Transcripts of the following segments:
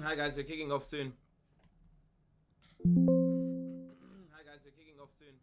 Hi guys, we're kicking off soon. Hi guys, we're kicking off soon.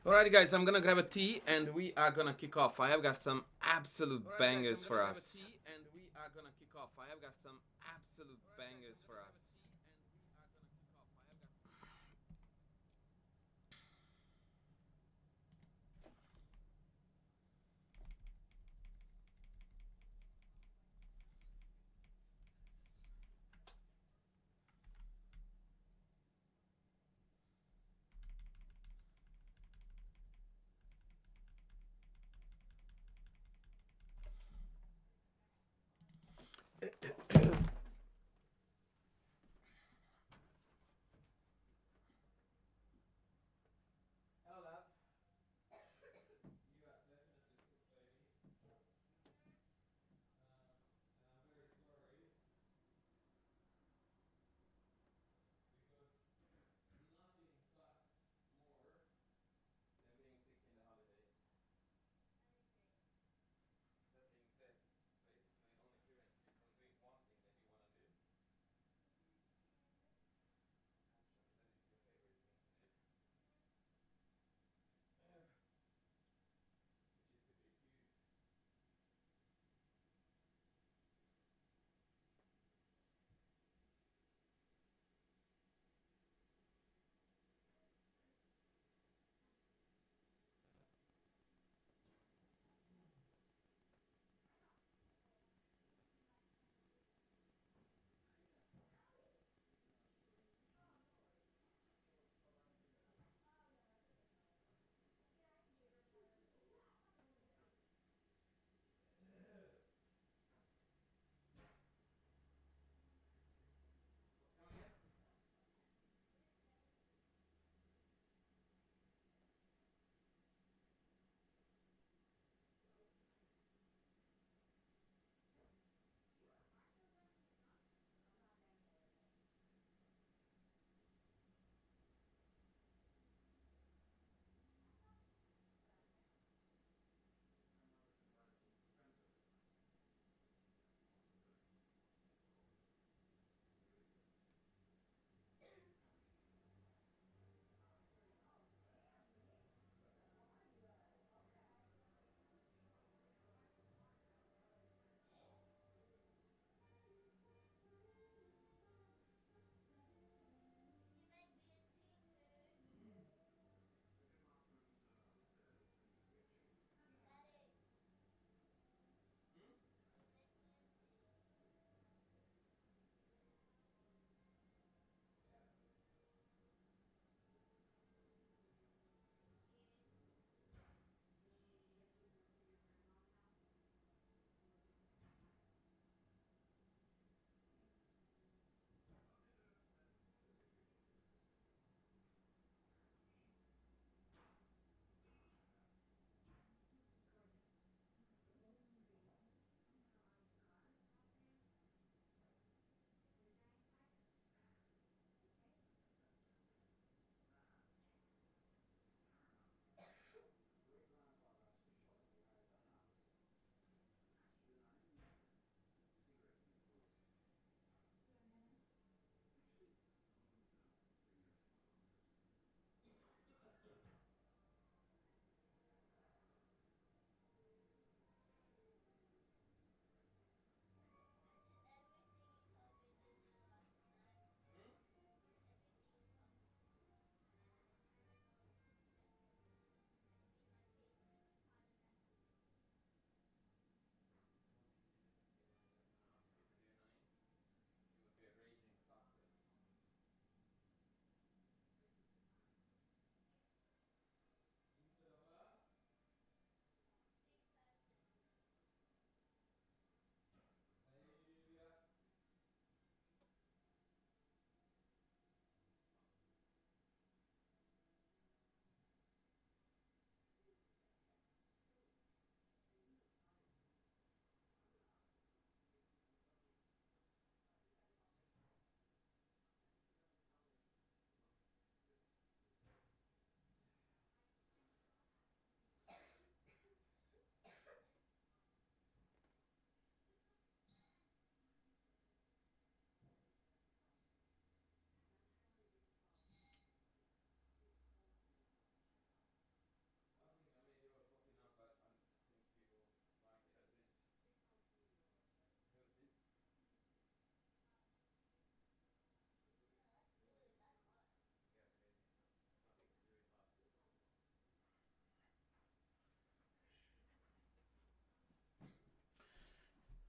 Alrighty guys, I'm gonna grab a tea and we are gonna kick off. I have got some absolute bangers for us. And we are gonna kick off. I have got some absolute bangers for us.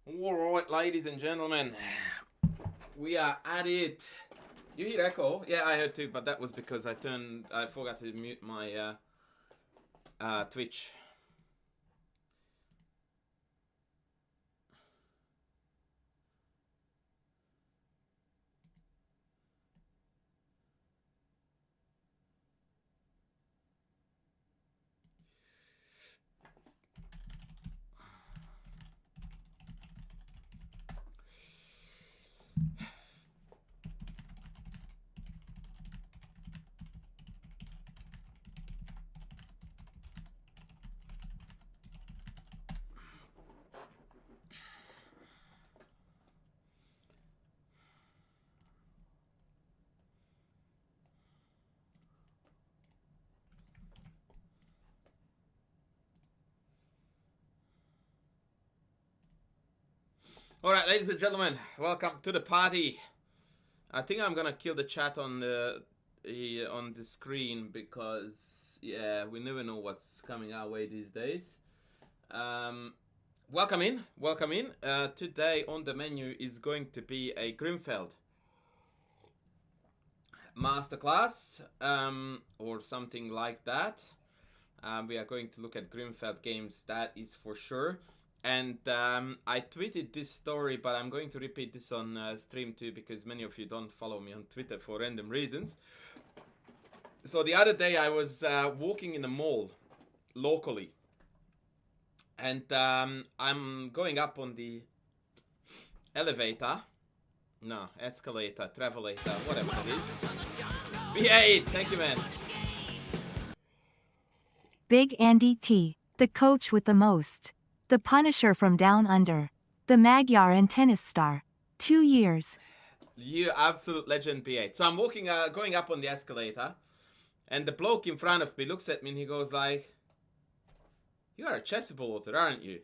Alright, ladies and gentlemen, we are at it. You hear echo? Yeah, I heard too, but that was because I forgot to mute my Twitch. Alright, ladies and gentlemen, welcome to the party. I think I'm gonna kill the chat on the screen because, yeah, we never know what's coming our way these days. Welcome in, welcome in. Today on the menu is going to be a Grunfeld Masterclass, or something like that. We are going to look at Grunfeld games, that is for sure. And I tweeted this story, but I'm going to repeat this on stream too, because many of you don't follow me on Twitter for random reasons. So the other day I was walking in a mall locally, and I'm going up on the elevator, no, escalator, travelator, whatever it is. V8, thank you, man. Big Andy T, the coach with the most. The Punisher from Down Under. The Magyar and tennis star. 2 years. You absolute legend, B8. So I'm walking, going up on the escalator, and the bloke in front of me looks at me and he goes like, "You are a chessable author, aren't you?"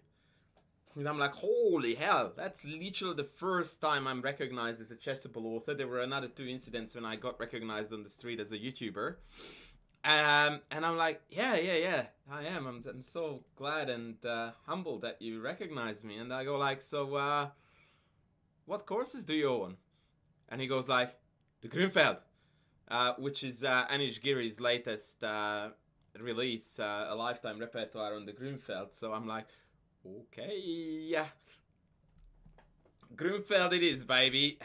And I'm like, holy hell, that's literally the first time I'm recognized as a chessable author. There were another 2 incidents when I got recognized on the street as a YouTuber. And I'm like, yeah, I am. I'm so glad and humbled that you recognize me. And I go like, so what courses do you own? And he goes like, the Grunfeld, which is Anish Giri's latest release, a lifetime repertoire on the Grunfeld. So I'm like, okay, yeah, Grunfeld it is, baby.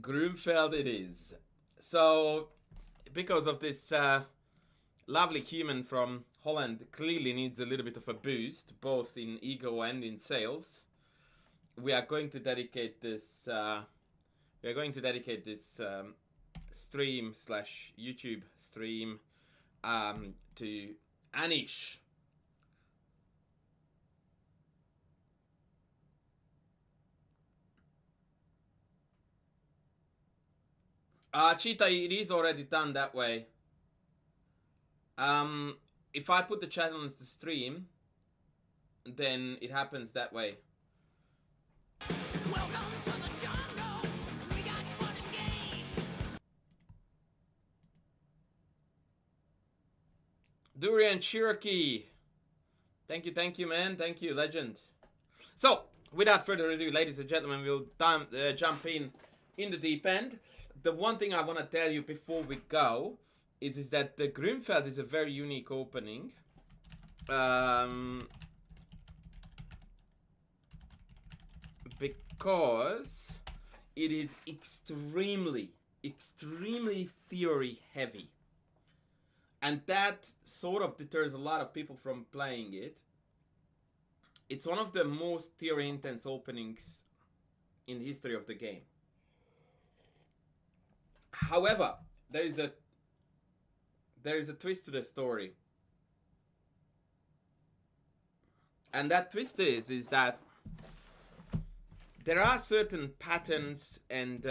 Grunfeld it is. So, because of this lovely human from Holland clearly needs a little bit of a boost, both in ego and in sales, we are going to dedicate this. Stream slash YouTube stream to Anish. Cheetah, it is already done that way. If I put the chat on the stream, then it happens that way. Welcome to the jungle. We got fun and games. Durian Cherokee. Thank you, man. Thank you, legend. So, without further ado, ladies and gentlemen, we'll jump in the deep end. The one thing I want to tell you before we go is that the Grunfeld is a very unique opening. Because it is extremely theory heavy. And that sort of deters a lot of people from playing it. It's one of the most theory intense openings in the history of the game. However, there is a twist to the story. And that twist is that there are certain patterns and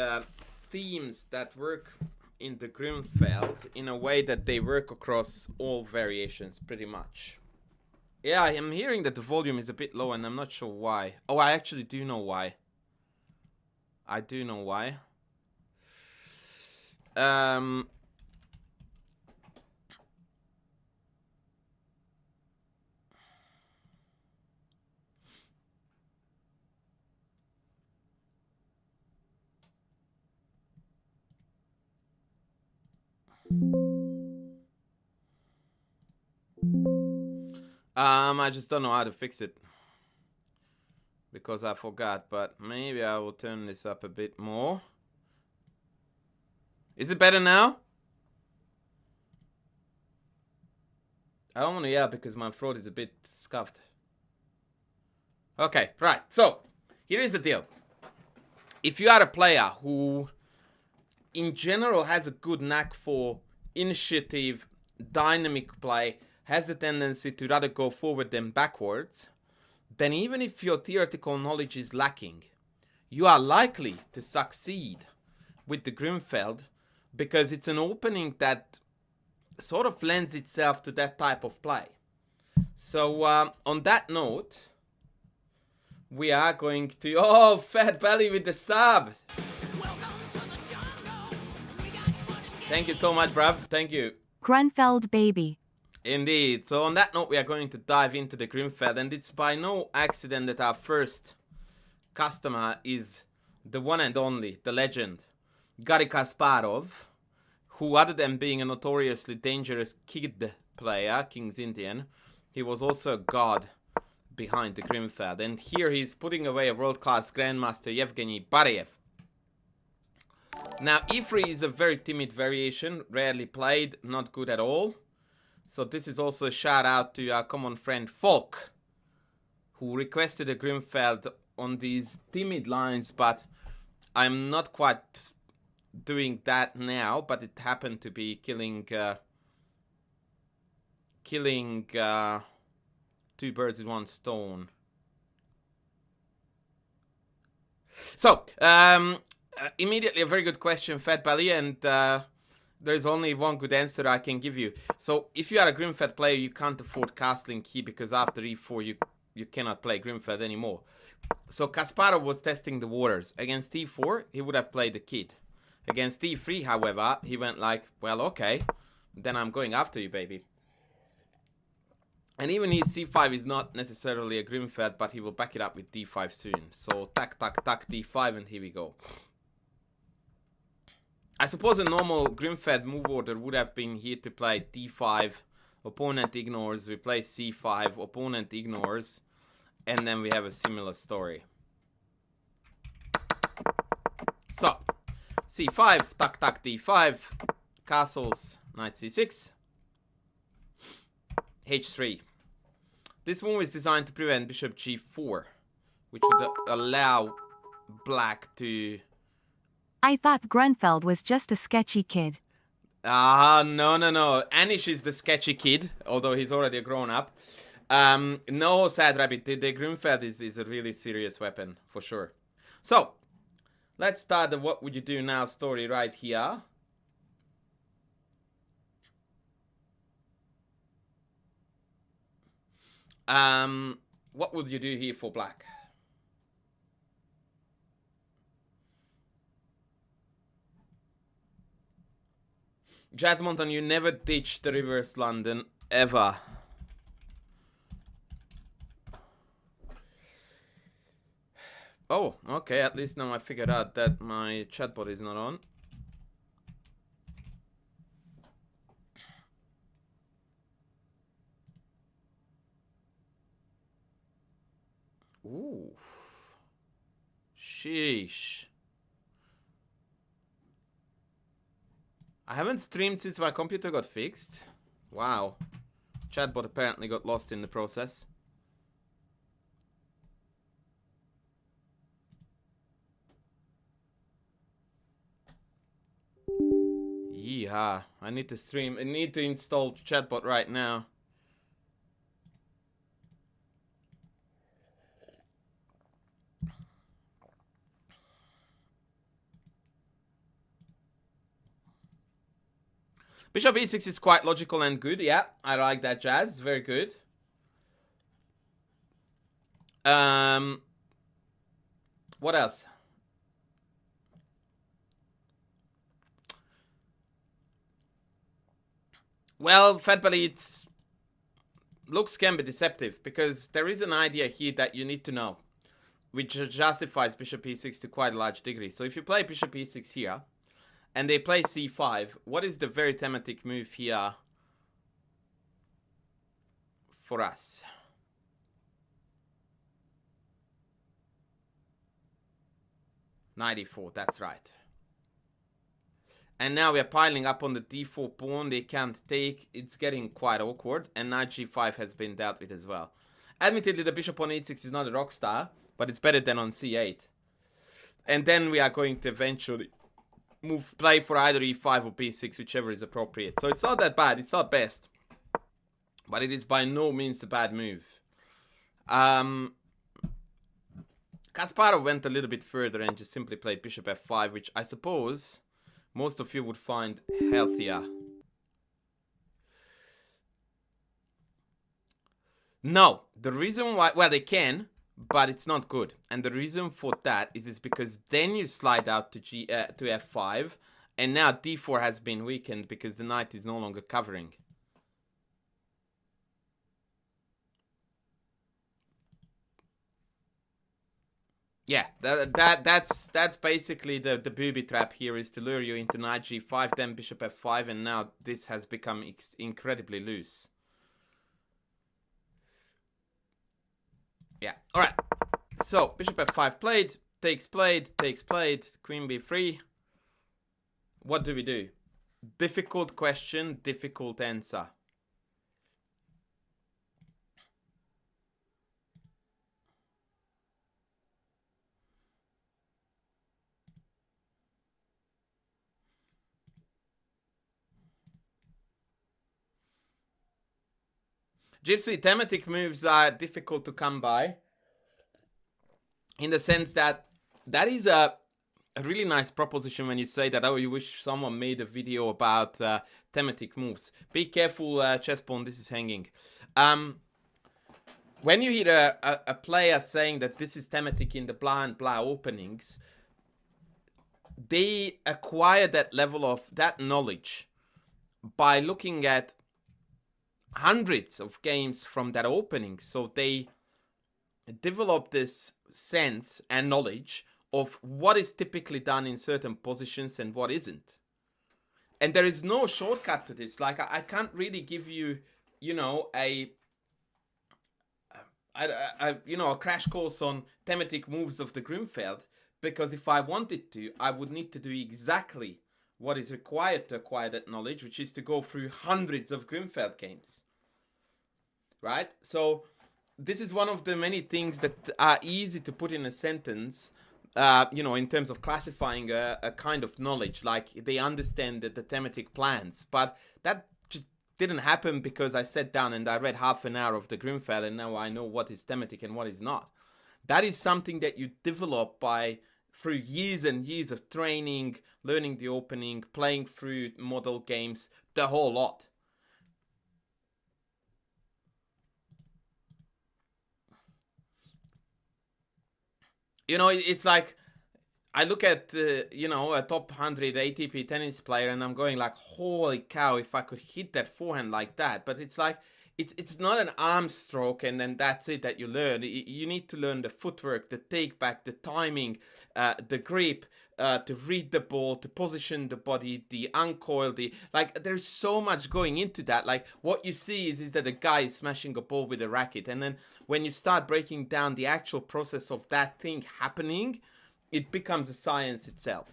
themes that work in the Grunfeld in a way that they work across all variations pretty much. Yeah, I am hearing that the volume is a bit low and I'm not sure why. Oh, I actually do know why. I do know why. I just don't know how to fix it. Because I forgot, but maybe I will turn this up a bit more. Is it better now? I don't want to yell because my throat is a bit scuffed. Okay, right. So, here is the deal. If you are a player who, in general, has a good knack for initiative, dynamic play, has the tendency to rather go forward than backwards, then even if your theoretical knowledge is lacking, you are likely to succeed with the Grunfeld because it's an opening that sort of lends itself to that type of play. So on that note, we are going to... Oh, Fat Belly with the sub! Thank you so much, bruv. Thank you. Grunfeld baby. Indeed. So on that note, we are going to dive into the Grunfeld, and it's by no accident that our first customer is the one and only, the legend, Garry Kasparov, who, other than being a notoriously dangerous kid player, King's Indian, he was also a god behind the Grunfeld. And here he's putting away a world-class grandmaster, Yevgeny Baryev. Now, E3 is a very timid variation, rarely played, not good at all. So this is also a shout out to our common friend Folk, who requested a Grunfeld on these timid lines, but I'm not quite doing that now, but it happened to be killing two birds with one stone. So, immediately a very good question, Fat Belly, and there's only one good answer I can give you. So, if you are a Grunfeld player, you can't afford castling here because after e4 you cannot play Grunfeld anymore. So Kasparov was testing the waters. Against e4, he would have played the kid. Against e3, however, he went like, well, okay, then I'm going after you, baby. And even his c5 is not necessarily a Grunfeld, but he will back it up with d5 soon. So tack, tack, tack, d5, and here we go. I suppose a normal Grunfeld move order would have been here to play d5, opponent ignores, we play c5, opponent ignores, and then we have a similar story. So, c5, tack, tack, d5, castles, knight c6, h3. This move is designed to prevent bishop g4, which would allow black to... I thought Grunfeld was just a sketchy kid. No. Anish is the sketchy kid, although he's already a grown-up. No, Sad Rabbit, the Grunfeld is a really serious weapon, for sure. So, let's start the what would you do now story right here. What would you do here for black? Jasmonton, you never ditch the reverse London, ever. Oh, okay, at least now I figured out that my chatbot is not on. Ooh. Sheesh. I haven't streamed since my computer got fixed. Wow. Chatbot apparently got lost in the process. Yeehaw. I need to stream. I need to install chatbot right now. Bishop e6 is quite logical and good. Yeah, I like that, Jazz. Very good. What else? Well, Fat Belly, it's... looks can be deceptive because there is an idea here that you need to know, which justifies bishop e6 to quite a large degree. So if you play bishop e6 here, and they play c5. What is the very thematic move here for us? Knight e4, that's right. And now we are piling up on the d4 pawn. They can't take. It's getting quite awkward. And knight g5 has been dealt with as well. Admittedly, the bishop on e6 is not a rock star, but it's better than on c8. And then we are going to eventually play for either e5 or b6, whichever is appropriate. So it's not that bad. It's not best. But it is by no means a bad move. Kasparov went a little bit further and just simply played bishop f5, which I suppose most of you would find healthier. No, the reason why, well, they can, but it's not good. And the reason for that is because then you slide out to f5, and now d4 has been weakened because the knight is no longer covering. Yeah, that's basically the booby trap here, is to lure you into knight g5, then bishop f5, and now this has become incredibly loose. Yeah, alright. So, bishop f5 played, takes played, queen b3. What do we do? Difficult question, difficult answer. Gypsy, thematic moves are difficult to come by, in the sense that that is a really nice proposition when you say that, oh, you wish someone made a video about thematic moves. Be careful, chess pawn, this is hanging. When you hear a player saying that this is thematic in the blah and blah openings, they acquire that level of that knowledge by looking at hundreds of games from that opening. So they develop this sense and knowledge of what is typically done in certain positions and what isn't. And there is no shortcut to this. Like, I can't really give you, you know, a crash course on thematic moves of the Grunfeld, because if I wanted to, I would need to do exactly what is required to acquire that knowledge, which is to go through hundreds of Grunfeld games. Right? So this is one of the many things that are easy to put in a sentence, in terms of classifying a kind of knowledge. Like, they understand the thematic plans, but that just didn't happen because I sat down and I read half an hour of the Grunfeld and now I know what is thematic and what is not. That is something that you develop through years and years of training, learning the opening, playing through model games, the whole lot. You know, it's like, I look at, a top 100 ATP tennis player and I'm going like, holy cow, if I could hit that forehand like that. But it's like, it's not an arm stroke and then that's it that you learn. You need to learn the footwork, the take back, the timing, the grip, to read the ball, to position the body, the uncoil, there's so much going into that. Like, what you see is that the guy is smashing a ball with a racket. And then when you start breaking down the actual process of that thing happening, it becomes a science itself.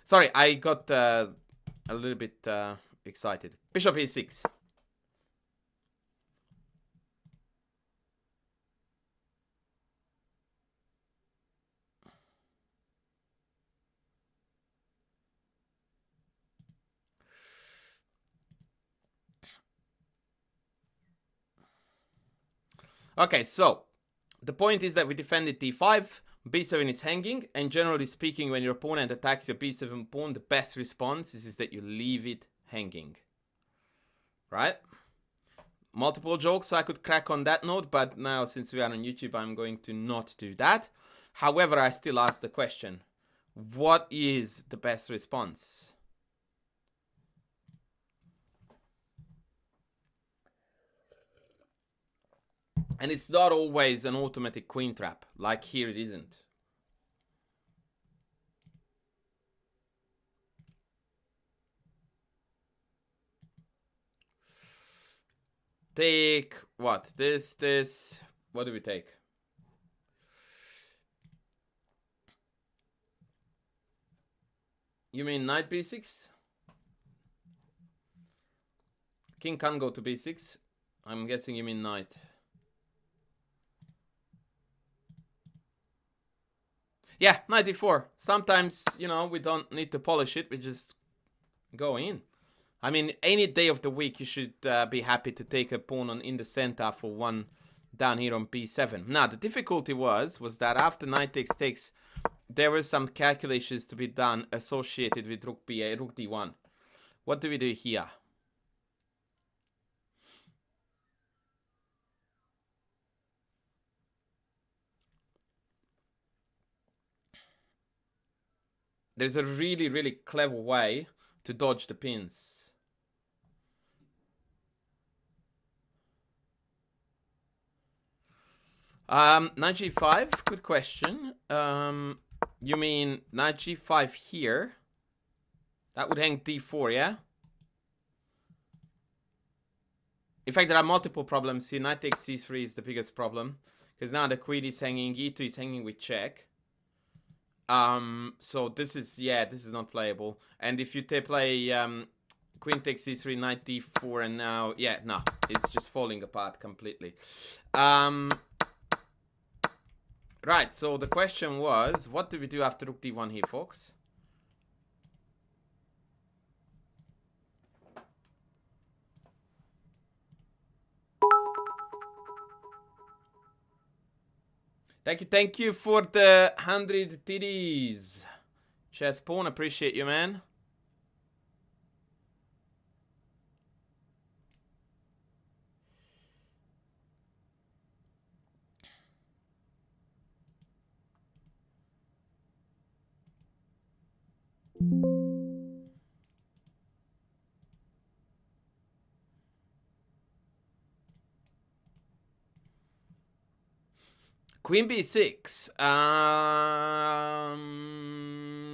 Sorry, I got a little bit excited. Bishop e6. Okay, so the point is that we defended d5, b7 is hanging, and generally speaking, when your opponent attacks your b7 pawn, the best response is that you leave it hanging. Right? Multiple jokes I could crack on that note, but now since we are on YouTube, I'm going to not do that. However, I still ask the question, what is the best response? And it's not always an automatic queen trap, like here it isn't. Take what? This. What do we take? You mean knight b6? King can't go to b6. I'm guessing you mean knight. Yeah, knight d4. Sometimes, you know, we don't need to polish it. We just go in. I mean, any day of the week, you should be happy to take a pawn on in the center for one down here on b7. Now, the difficulty was that after knight takes, there were some calculations to be done associated with rook b8, rook d1. What do we do here? There's a really, really clever way to dodge the pins. Knight g5, good question. You mean knight g5 here? That would hang d4, yeah? In fact, there are multiple problems here. Knight takes c3 is the biggest problem. Because now the queen is hanging, e2 is hanging with check. So this is, yeah, this is not playable. And if you play queen takes c3, knight d4, and now, yeah, no, it's just falling apart completely. Right, so the question was, what do we do after rook d1 here, folks? Thank you for the 100 TDs. Chess Pawn, appreciate you, man. Queen b6.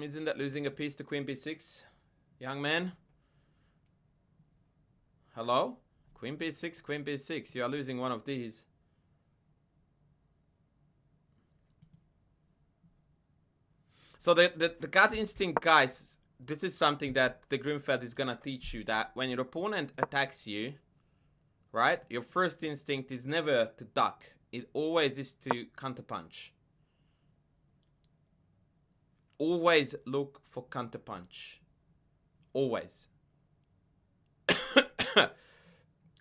Isn't that losing a piece to queen b6, young man? Hello? Queen b6, queen b6. You are losing one of these. So the gut instinct, guys, this is something that the Grunfeld is gonna teach you, that when your opponent attacks you, right, your first instinct is never to duck. It always is to counterpunch. Always look for counterpunch. Always.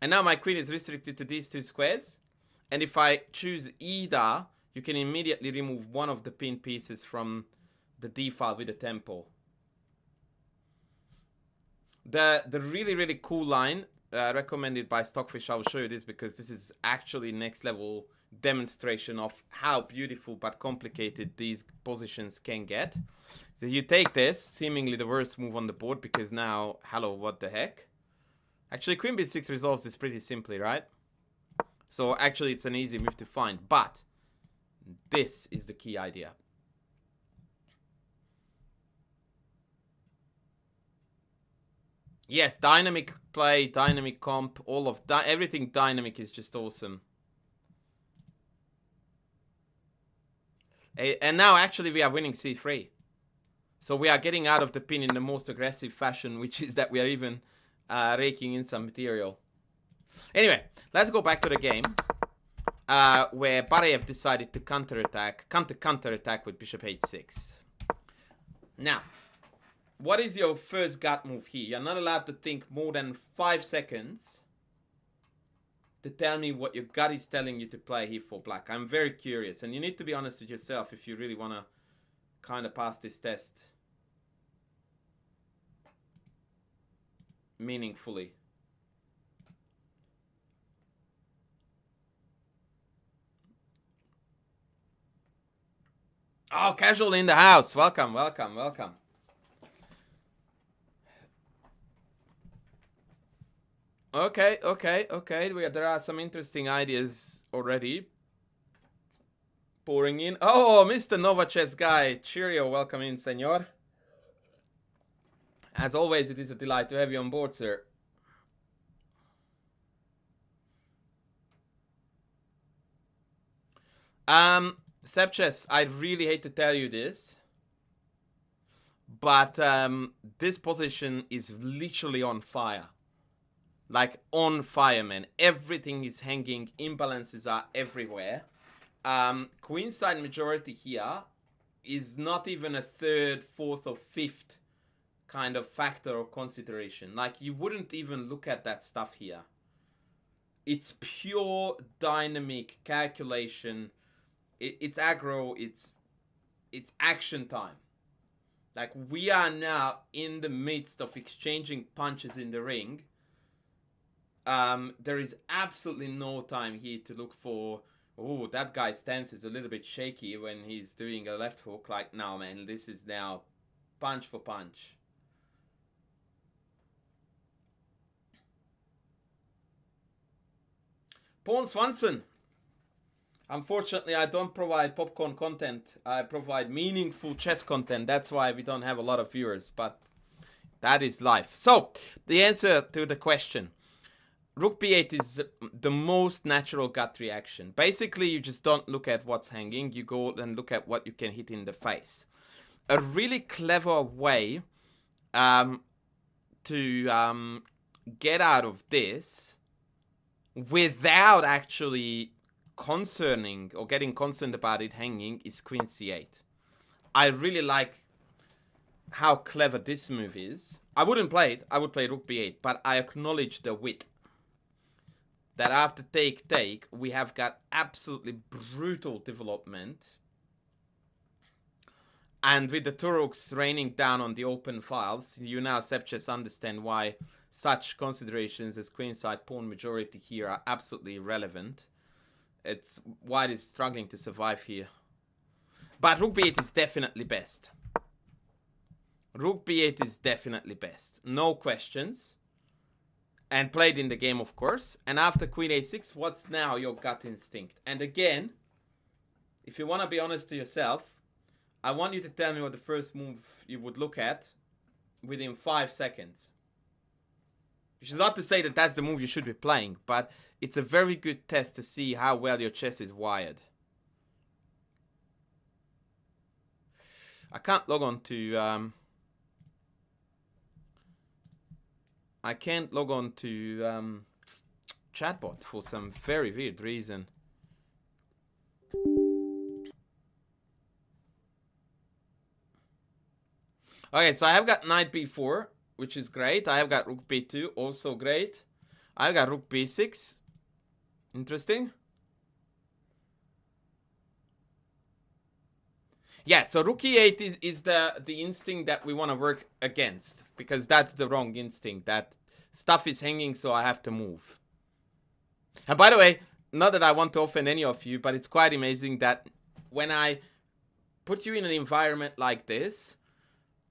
And now my queen is restricted to these two squares. And if I choose either, you can immediately remove one of the pin pieces from the d file with the tempo. The really, really cool line recommended by Stockfish, I'll show you this because this is actually next level demonstration of how beautiful but complicated these positions can get. So you take this, seemingly the worst move on the board, because now, hello, what the heck? Actually, queen b6 resolves this pretty simply, right? So actually it's an easy move to find, but this is the key idea. Yes, dynamic play, dynamic comp, all of everything dynamic is just awesome. And now actually we are winning c3. So we are getting out of the pin in the most aggressive fashion, which is that we are even raking in some material. Anyway, let's go back to the game where Bareyev decided to counterattack with bishop h6. Now, what is your first gut move here? You're not allowed to think more than 5 seconds to tell me what your gut is telling you to play here for black. I'm very curious, and you need to be honest with yourself if you really want to kind of pass this test meaningfully. Oh, casual in the house. Welcome, welcome, welcome. Okay. There are some interesting ideas already pouring in. Oh, Mr. Nova Chess guy. Cheerio, welcome in, senor. As always, it is a delight to have you on board, sir. Sepches, I really hate to tell you this, but this position is literally on fire. Like on fire, man. Everything is hanging. Imbalances are everywhere. Queenside majority here is not even a third, fourth, or fifth kind of factor or consideration. Like, you wouldn't even look at that stuff here. It's pure dynamic calculation. It's aggro. It's action time. Like, we are now in the midst of exchanging punches in the ring. There is absolutely no time here to look for, oh, that guy's stance is a little bit shaky when he's doing a left hook. Like, no, man, this is now punch for punch. Paul Swanson. Unfortunately, I don't provide popcorn content. I provide meaningful chess content. That's why we don't have a lot of viewers, but that is life. So, the answer to the question. Rook b8 is the most natural gut reaction. Basically, you just don't look at what's hanging. You go and look at what you can hit in the face. A really clever way to get out of this without actually concerning or getting concerned about it hanging is queen c8. I really like how clever this move is. I wouldn't play it. I would play rook b8, but I acknowledge the wit. That after take, we have got absolutely brutal development. And with the two rooks raining down on the open files, you now, Sepches, understand why such considerations as queenside pawn majority here are absolutely irrelevant. It's why it is struggling to survive here. But rook b8 is definitely best. Rook b8 is definitely best. No questions. And played in the game, of course. And after queen a6, what's now your gut instinct? And again, if you want to be honest to yourself, I want you to tell me what the first move you would look at within 5 seconds. Which is not to say that that's the move you should be playing, but it's a very good test to see how well your chess is wired. I can't log on to... I can't log on to chatbot for some very weird reason. Okay, so I have got knight b4, which is great. I have got rook b2, also great. I've got rook b6. Interesting. Yeah, so rook e8 is the instinct that we want to work against, because that's the wrong instinct. That stuff is hanging, so I have to move. And by the way, not that I want to offend any of you, but it's quite amazing that when I put you in an environment like this,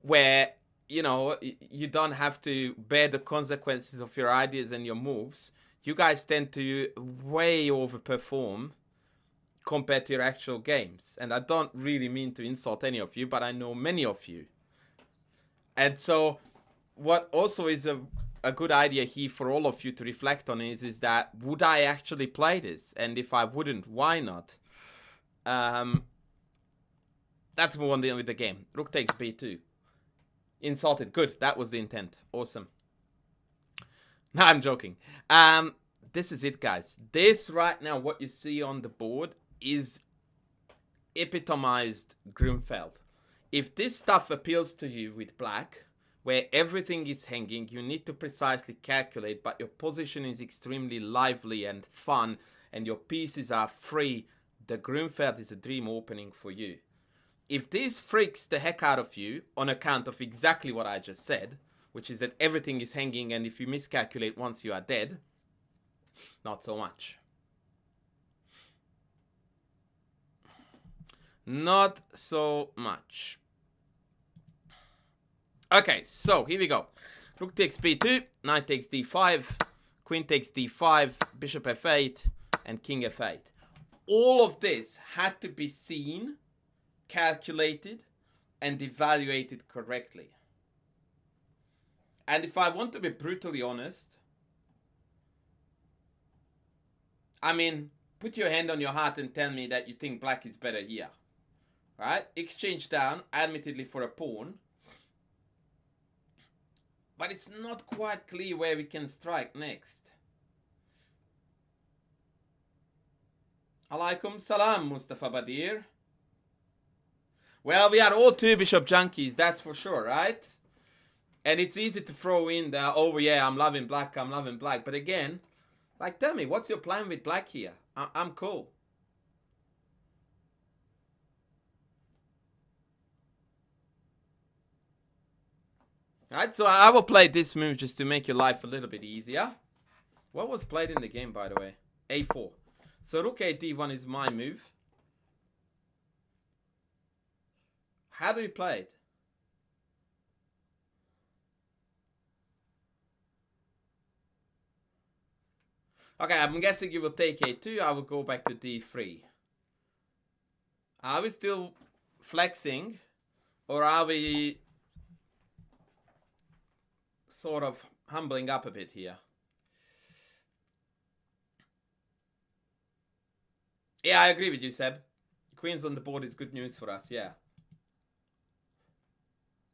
where, you know, you don't have to bear the consequences of your ideas and your moves, you guys tend to way overperform compared to your actual games. And I don't really mean to insult any of you, but I know many of you. And so what also is a good idea here for all of you to reflect on is that, would I actually play this? And if I wouldn't, why not? Let's move on with the game. Rook takes b2. Insulted. Good. That was the intent. Awesome. No, I'm joking. This is it, guys. This right now, what you see on the board is epitomized Grunfeld. If this stuff appeals to you with black, where everything is hanging, you need to precisely calculate, but your position is extremely lively and fun, and your pieces are free, the Grunfeld is a dream opening for you. If this freaks the heck out of you on account of exactly what I just said, which is that everything is hanging, and if you miscalculate once you are dead, not so much. Not so much. Okay, so here we go. Rook takes b2, knight takes d5, queen takes d5, bishop f8, and king f8. All of this had to be seen, calculated, and evaluated correctly. And if I want to be brutally honest, I mean, put your hand on your heart and tell me that you think black is better here. Right? Exchange down, admittedly for a pawn. But it's not quite clear where we can strike next. Alaikum salam, Mustafa Badir. Well, we are all two bishop junkies, that's for sure, right? And it's easy to throw in the, oh yeah, I'm loving black. But again, like, tell me, what's your plan with black here? I'm cool. Alright, so I will play this move just to make your life a little bit easier. What was played in the game, by the way? A4. So rook a d1 is my move. How do we play it? Okay, I'm guessing you will take a2. I will go back to d3. Are we still flexing? Or are we sort of humbling up a bit here? Yeah, I agree with you, Seb. Queens on the board is good news for us, yeah.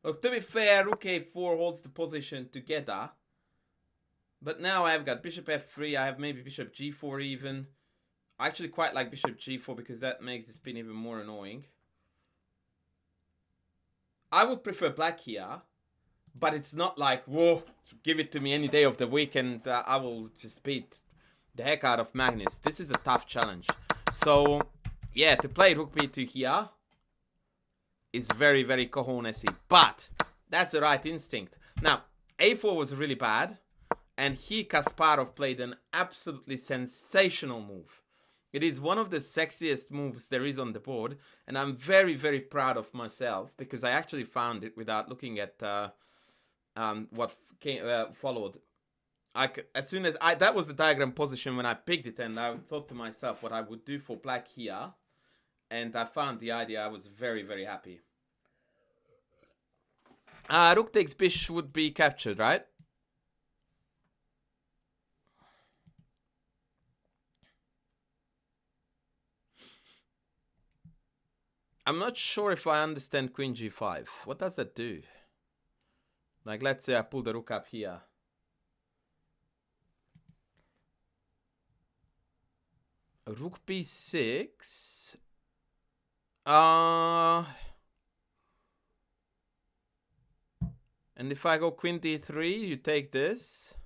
Look, to be fair, rook a4 holds the position together. But now I've got bishop f3, I have maybe bishop g4 even. I actually quite like bishop g4 because that makes the spin even more annoying. I would prefer black here, but it's not like, whoa, give it to me any day of the week and I will just beat the heck out of Magnus. This is a tough challenge. So, yeah, to play rook b2 here is very, very cojonesy. But that's the right instinct. Now, a4 was really bad. And he, Kasparov, played an absolutely sensational move. It is one of the sexiest moves there is on the board. And I'm very, very proud of myself because I actually found it without looking at what followed. As soon as that was the diagram position when I picked it, and I thought to myself what I would do for black here. And I found the idea. I was very, very happy. Rook takes bishop would be captured, right? I'm not sure if I understand queen g5. What does that do? Like, let's say I pull the rook up here. Rook b6. And if I go queen d3, you take this.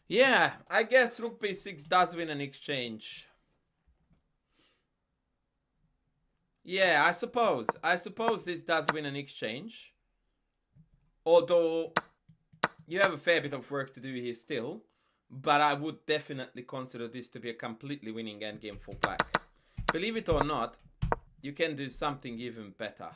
Yeah, I guess rook b6 does win an exchange. Yeah, I suppose this does win an exchange. Although you have a fair bit of work to do here still. But I would definitely consider this to be a completely winning endgame for black. Believe it or not, you can do something even better.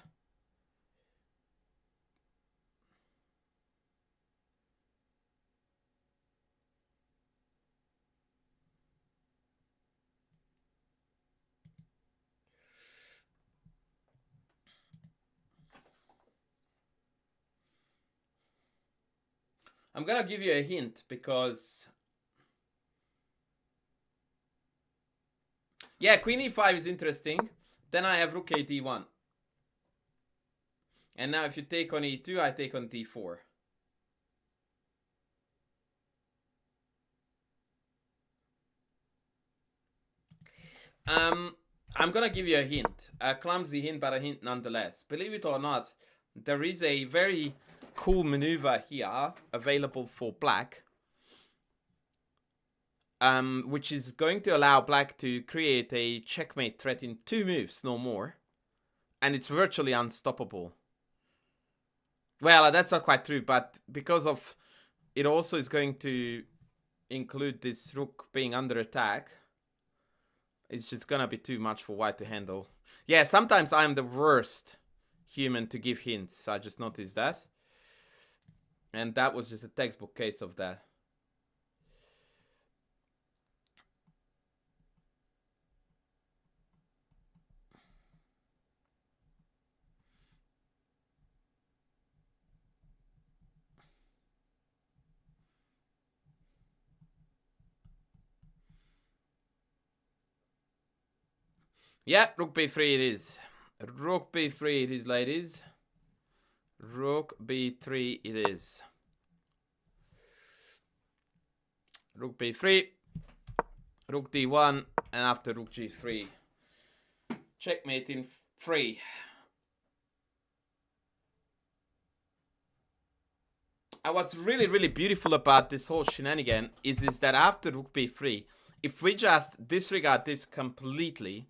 I'm gonna give you a hint because... yeah, queen e5 is interesting. Then I have rook a d1. And now if you take on e2, I take on d4. I'm gonna give you a hint. A clumsy hint, but a hint nonetheless. Believe it or not, there is a very cool maneuver here available for black. Which is going to allow black to create a checkmate threat in 2 moves, no more. And it's virtually unstoppable. Well, that's not quite true, but because of... it also is going to include this rook being under attack. It's just gonna be too much for white to handle. Yeah, sometimes I'm the worst human to give hints. I just noticed that. And that was just a textbook case of that. Yeah, rook b3 it is. Rook b3 it is, ladies. Rook b3 it is. Rook b3, rook d1, and after rook g3. Checkmate in 3. And what's really, really beautiful about this whole shenanigan is that after rook b3, if we just disregard this completely,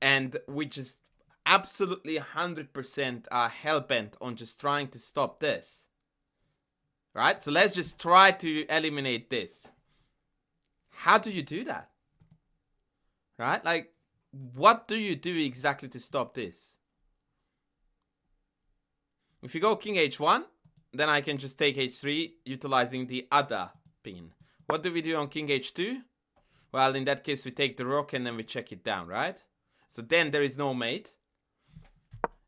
and we just absolutely 100% are hell-bent on just trying to stop this, right? So let's just try to eliminate this. How do you do that? Right? Like, what do you do exactly to stop this? If you go king h1, then I can just take h3 utilizing the other pin. What do we do on king h2? Well, in that case, we take the rook and then we check it down, right? So then there is no mate.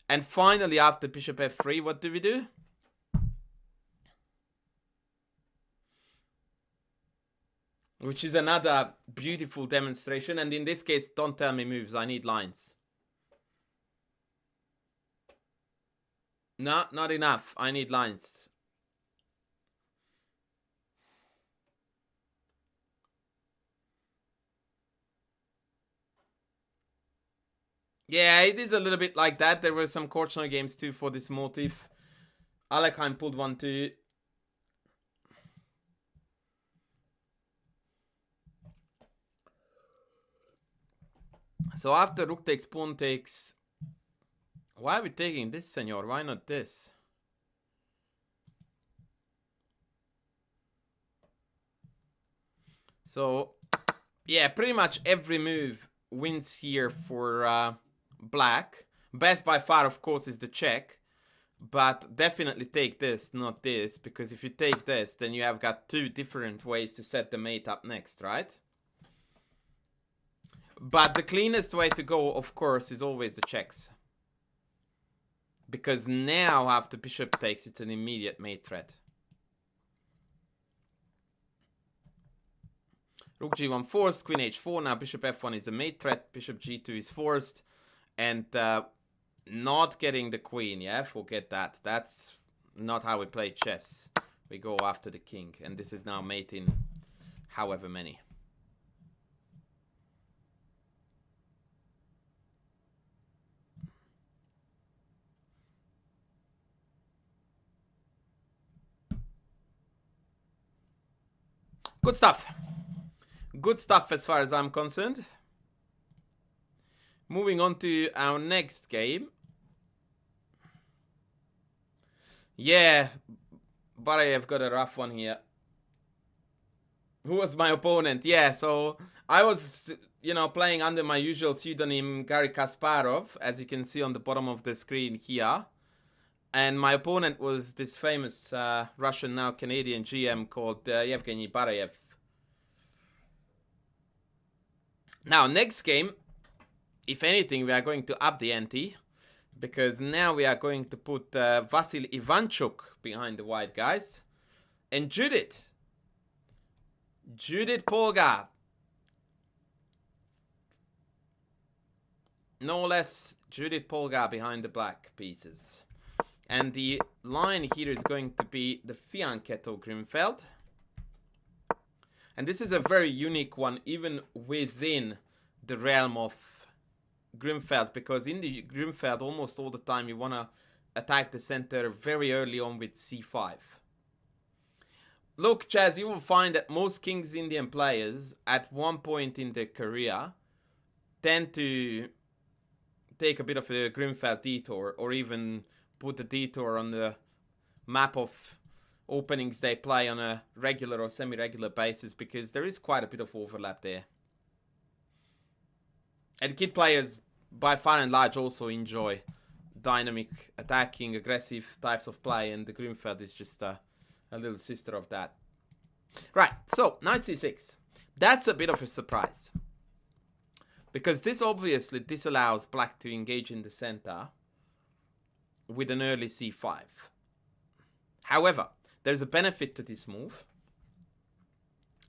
And finally, after bishop f3, what do we do? Which is another beautiful demonstration. And in this case, don't tell me moves. I need lines. No, not enough. I need lines. Yeah, it is a little bit like that. There were some Korchnoi games too for this motif. Alekhine pulled one too. So after rook takes, pawn takes... Why are we taking this, senor? Why not this? So, yeah, pretty much every move wins here for black. Best by far, of course, is the check. But definitely take this, not this. Because if you take this, then you have got two different ways to set the mate up next, right? But the cleanest way to go, of course, is always the checks. Because now, after bishop takes, it's an immediate mate threat. Rook g1 forced, queen h4. Now bishop f1 is a mate threat. Bishop g2 is forced. And not getting the queen, yeah? Forget that. That's not how we play chess. We go after the king. And this is now mate in however many. Good stuff. Good stuff as far as I'm concerned. Moving on to our next game. Yeah, Barayev got a rough one here. Who was my opponent? Yeah, so I was, you know, playing under my usual pseudonym Garry Kasparov, as you can see on the bottom of the screen here. And my opponent was this famous Russian, now Canadian GM called Yevgeny Barayev. Now, next game, if anything, we are going to up the ante. Because now we are going to put Vasil Ivanchuk behind the white guys. And Judith Polgar. No less Judith Polgar behind the black pieces. And the line here is going to be the Fianchetto Grunfeld. And this is a very unique one, even within the realm of Grunfeld, because in the Grunfeld, almost all the time, you want to attack the center very early on with c5. Look, Chaz, you will find that most King's Indian players, at one point in their career, tend to take a bit of a Grunfeld detour, or even put a detour on the map of openings they play on a regular or semi-regular basis, because there is quite a bit of overlap there. And kid players, by far and large, also enjoy dynamic, attacking, aggressive types of play, and the Grunfeld is just a little sister of that. Right, so knight c6. That's a bit of a surprise, because this obviously disallows black to engage in the center with an early c5. However, there's a benefit to this move,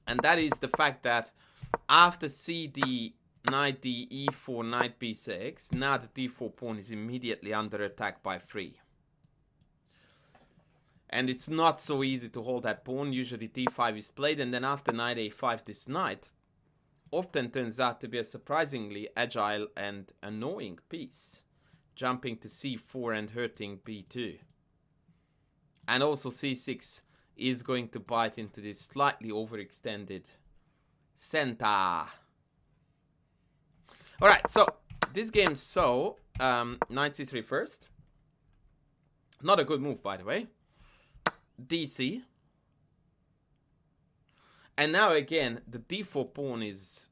and that is the fact that after cd knight d e4, knight b6. Now the d4 pawn is immediately under attack by 3. And it's not so easy to hold that pawn. Usually d5 is played, and then after knight a5, this knight often turns out to be a surprisingly agile and annoying piece, jumping to c4 and hurting b2. And also c6 is going to bite into this slightly overextended center. Alright, so this game knight c3 first. Not a good move, by the way. dc. And now again, the d4 pawn is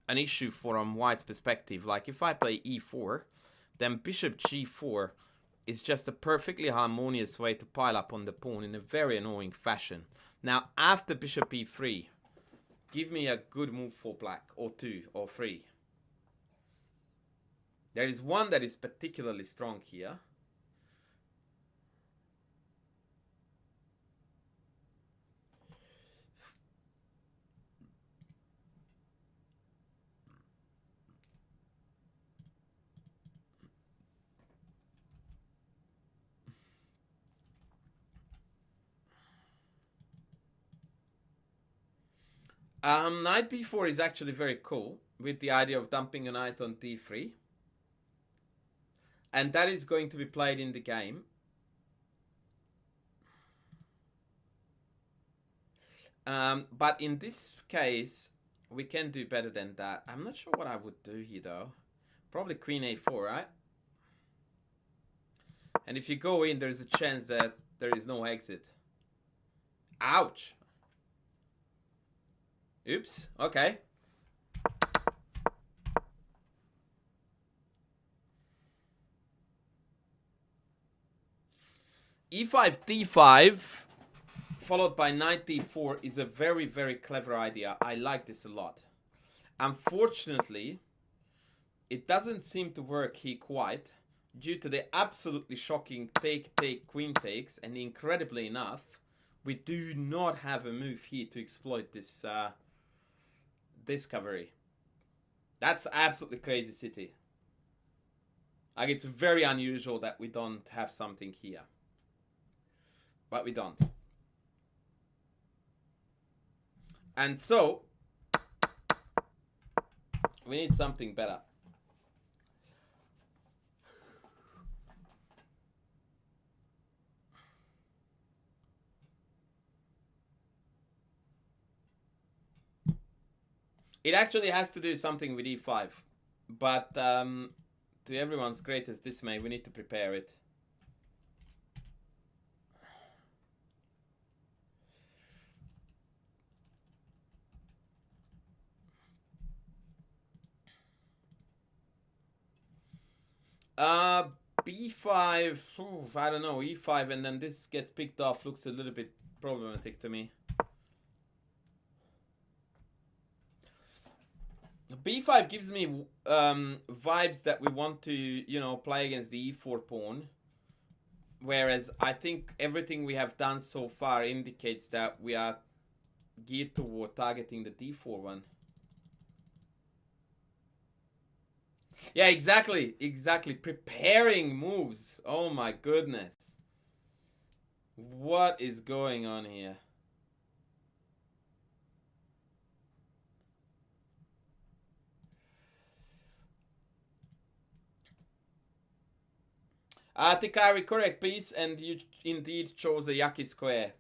an issue from white's perspective. Like if I play e4, then bishop g4 is just a perfectly harmonious way to pile up on the pawn in a very annoying fashion. Now after bishop e3, give me a good move for black, or 2 or 3. There is one that is particularly strong here. Knight b4 is actually very cool, with the idea of dumping a knight on d3. And that is going to be played in the game. But in this case, we can do better than that. I'm not sure what I would do here, though. Probably queen a4, right? And if you go in, there's a chance that there is no exit. Ouch! Oops, okay. e5, d5, followed by knight d4 is a very, very clever idea. I like this a lot. Unfortunately, it doesn't seem to work here quite, due to the absolutely shocking take, take, queen takes, and incredibly enough, we do not have a move here to exploit this discovery. That's absolutely crazy city. Like, it's very unusual that we don't have something here. But we don't. And so, we need something better. It actually has to do something with e5. But to everyone's greatest dismay, we need to prepare it. B5, oof, I don't know, E5, and then this gets picked off. Looks a little bit problematic to me. B5 gives me vibes that we want to, you know, play against the E4 pawn. Whereas I think everything we have done so far indicates that we are geared toward targeting the D4 one. Yeah, exactly. Exactly. Preparing moves. Oh my goodness. What is going on here? Tikari, correct piece, and you indeed chose a Yaki square.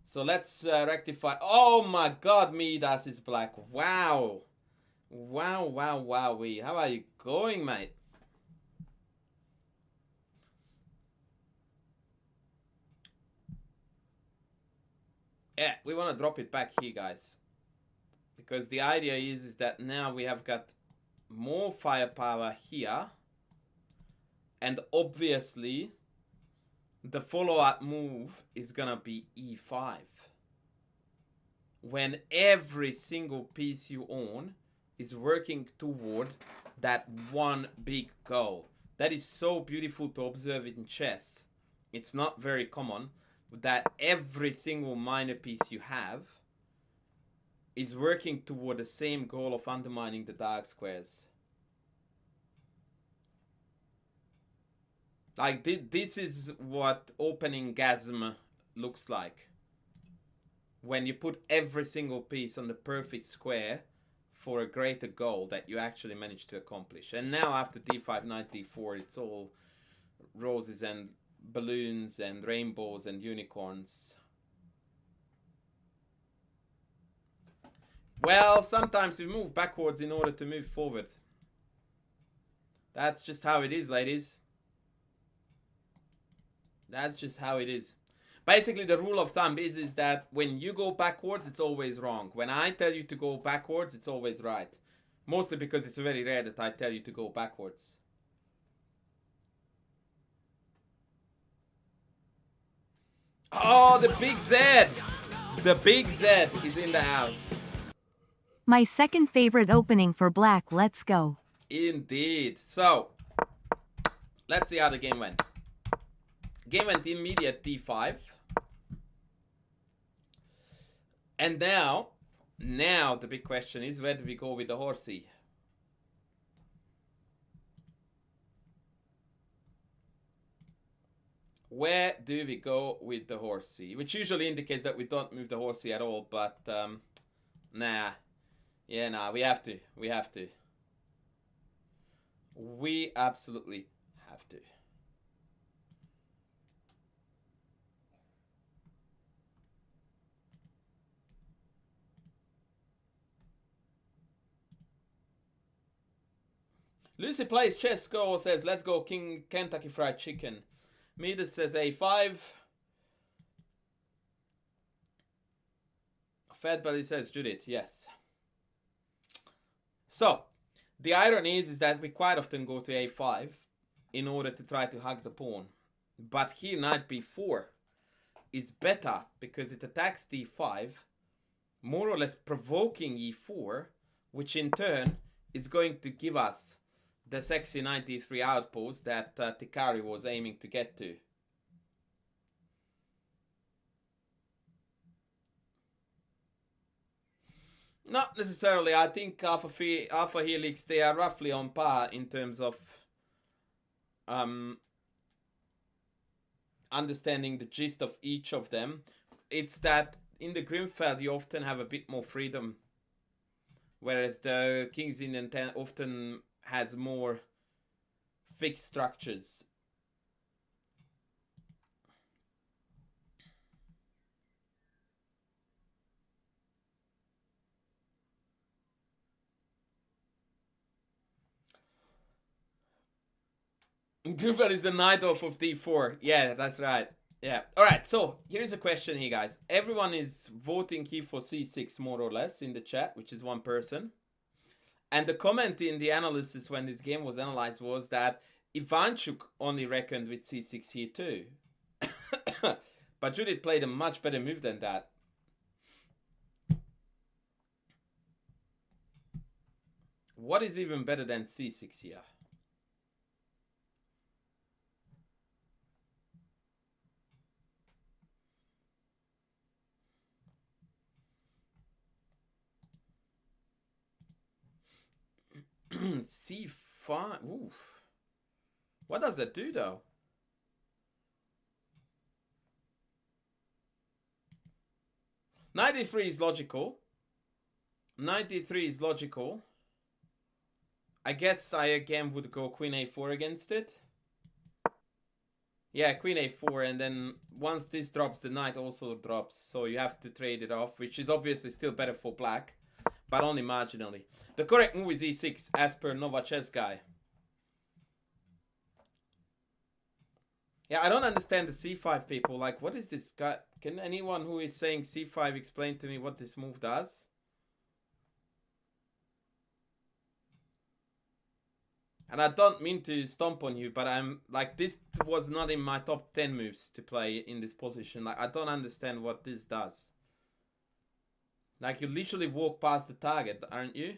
So let's rectify. Oh my god, Midas is black. Wow. Wow, wow, wowee. How are you going, mate? Yeah, we want to drop it back here, guys. Because the idea is that now we have got more firepower here. And obviously, the follow-up move is gonna be e5. When every single piece you own is working toward that one big goal. That is so beautiful to observe in chess. It's not very common that every single minor piece you have is working toward the same goal of undermining the dark squares. Like, this is what opening gasm looks like. When you put every single piece on the perfect square for a greater goal that you actually managed to accomplish. And now after d5, knight d4, it's all roses and balloons and rainbows and unicorns. Well, sometimes we move backwards in order to move forward. That's just how it is, ladies. That's just how it is. Basically, the rule of thumb is that when you go backwards, it's always wrong. When I tell you to go backwards, it's always right. Mostly because it's very rare that I tell you to go backwards. Oh, the big Z! The big Z is in the house. My second favorite opening for black. Let's go. Indeed. So, let's see how the game went. Game went immediate d5. And now the big question is, where do we go with the horsey? Where do we go with the horsey? Which usually indicates that we don't move the horsey at all, but nah. Yeah, nah, we have to. We have to. We absolutely have to. Lucy plays Chessco, says, let's go King Kentucky Fried Chicken. Midas says A5. Fat Belly says Judith, yes. So, the irony is that we quite often go to A5 in order to try to hug the pawn. But here knight B4 is better because it attacks D5, more or less provoking E4, which in turn is going to give us the sexy 93 outpost that Tikari was aiming to get to. Not necessarily. I think Alpha Helix, they are roughly on par in terms of understanding the gist of each of them. It's that in the Grunfeld you often have a bit more freedom, whereas the King's Indian 10 often has more fixed structures. Grunfeld is the knight off of d4. Yeah, that's right. Yeah. Alright, so here's a question here, guys. Everyone is voting here for c6 more or less in the chat, which is one person. And the comment in the analysis when this game was analyzed was that Ivanchuk only reckoned with c6 here too. But Judith played a much better move than that. What is even better than c6 here? c5. Oof. What does that do though? Knight e3 is logical. Knight e3 is logical. I guess I again would go queen a4 against it. Yeah, queen a4, and then once this drops, the knight also drops. So you have to trade it off, which is obviously still better for black, but only marginally. The correct move is e6, as per Nova Chess Guy. Yeah, I don't understand the c5 people. Like, what is this guy? Can anyone who is saying c5 explain to me what this move does? And I don't mean to stomp on you, but I'm like, this was not in my top 10 moves to play in this position. Like, I don't understand what this does. Like, you literally walk past the target, aren't you?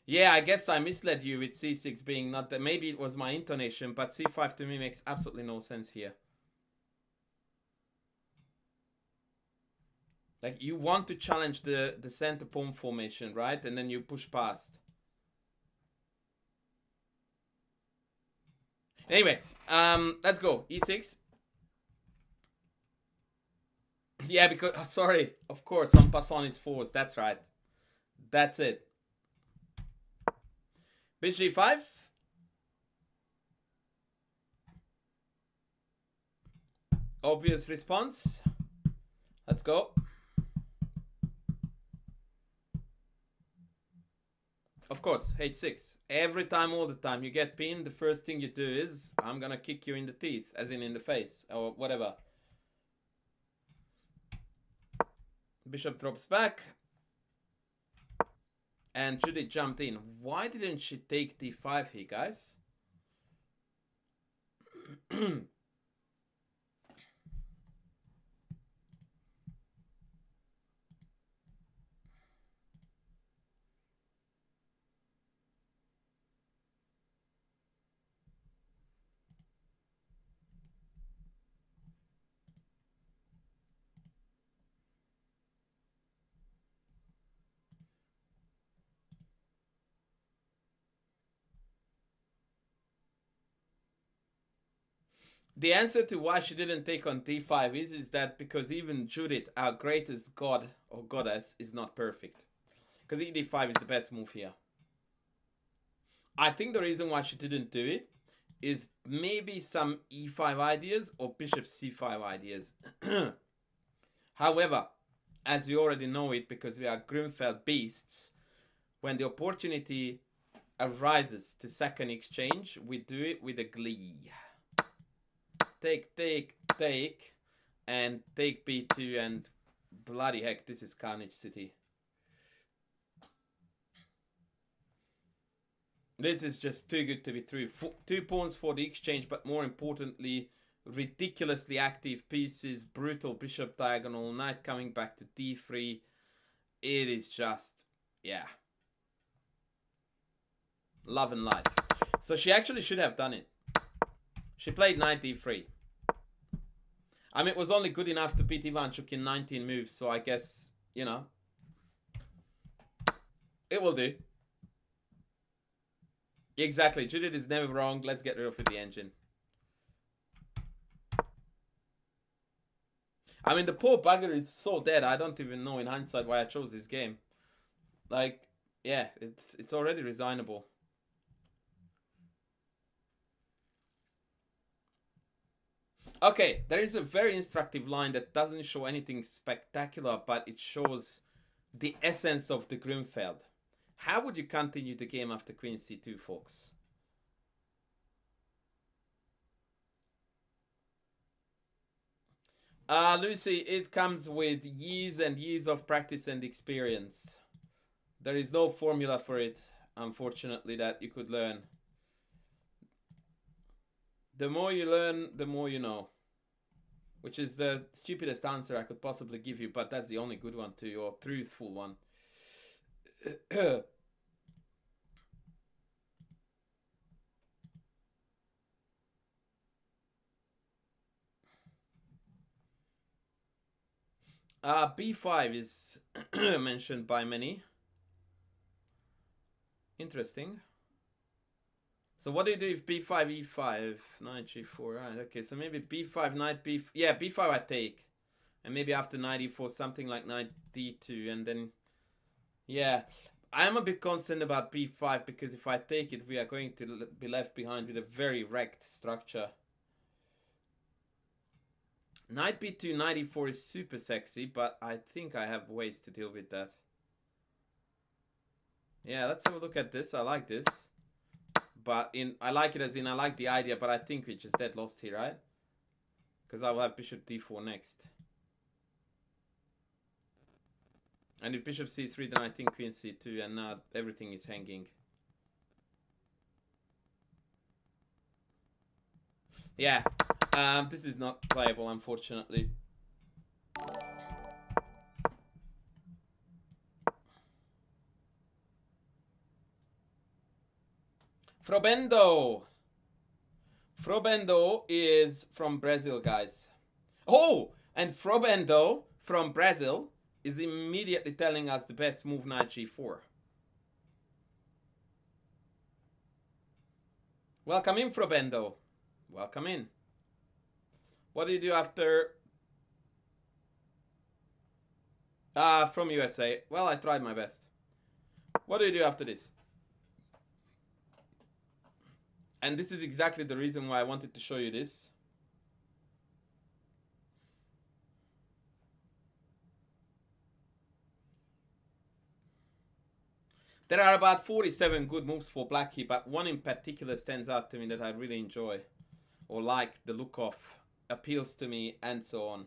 Yeah, I guess I misled you with c6 being not that. Maybe it was my intonation, but c5 to me makes absolutely no sense here. Like, you want to challenge the center pawn formation, right? And then you push past. Anyway, let's go. E6. Yeah, because, sorry, of course, en passant is force. That's right. That's it. Bishop g5. Obvious response. Let's go. Of course, h6. Every time, all the time, you get pinned, the first thing you do is, I'm gonna kick you in the teeth, as in the face, or whatever. Bishop drops back. And Judith jumped in. Why didn't she take d5 here, guys? The answer to why she didn't take on d5 is that because even Judith, our greatest god or goddess, is not perfect. Because e5 is the best move here. I think the reason why she didn't do it is maybe some e5 ideas or bishop c5 ideas. However, as we already know it, because we are Grunfeld beasts, when the opportunity arises to second exchange, we do it with a glee. Take, take, take, and take b2, and bloody heck, this is Carnage City. This is just too good to be true. 2 pawns for the exchange, but more importantly, ridiculously active pieces, brutal bishop diagonal, knight coming back to d3. It is just, yeah. Love and life. So she actually should have done it. She played knight d3. I mean, it was only good enough to beat Ivanchuk in 19 moves, so I guess, you know, it will do. Exactly, Judith is never wrong. Let's get rid of the engine. I mean, the poor bugger is so dead. I don't even know in hindsight why I chose this game. Like, yeah, it's already resignable. Okay, there is a very instructive line that doesn't show anything spectacular, but it shows the essence of the Grunfeld. How would you continue the game after Queen C2, folks? Lucy, it comes with years and years of practice and experience. There is no formula for it, unfortunately, that you could learn. The more you learn, the more you know. Which is the stupidest answer I could possibly give you, but that's the only good one too, or truthful one. B5 is mentioned by many. Interesting. So what do you do if b5, e5, knight g4? Right, okay, so maybe b5, knight b... Yeah, b5 I take. And maybe after knight e4, something like knight d2, and then... Yeah, I'm a bit concerned about b5, because if I take it, we are going to be left behind with a very wrecked structure. Knight b2, knight e4 is super sexy, but I think I have ways to deal with that. Yeah, let's have a look at this. I like this. But I like it as in I like the idea, but I think we're just dead lost here, right? Because I will have bishop d4 next. And if bishop c3, then I think queen c2, and now everything is hanging. Yeah, this is not playable, unfortunately. Frobendo. Frobendo is from Brazil, guys. Oh, and Frobendo from Brazil is immediately telling us the best move, knight g4. Welcome in, Frobendo. Welcome in. What do you do after... from USA. Well, I tried my best. What do you do after this? And this is exactly the reason why I wanted to show you this. There are about 47 good moves for black here, but one in particular stands out to me that I really enjoy or like the look of, appeals to me, and so on.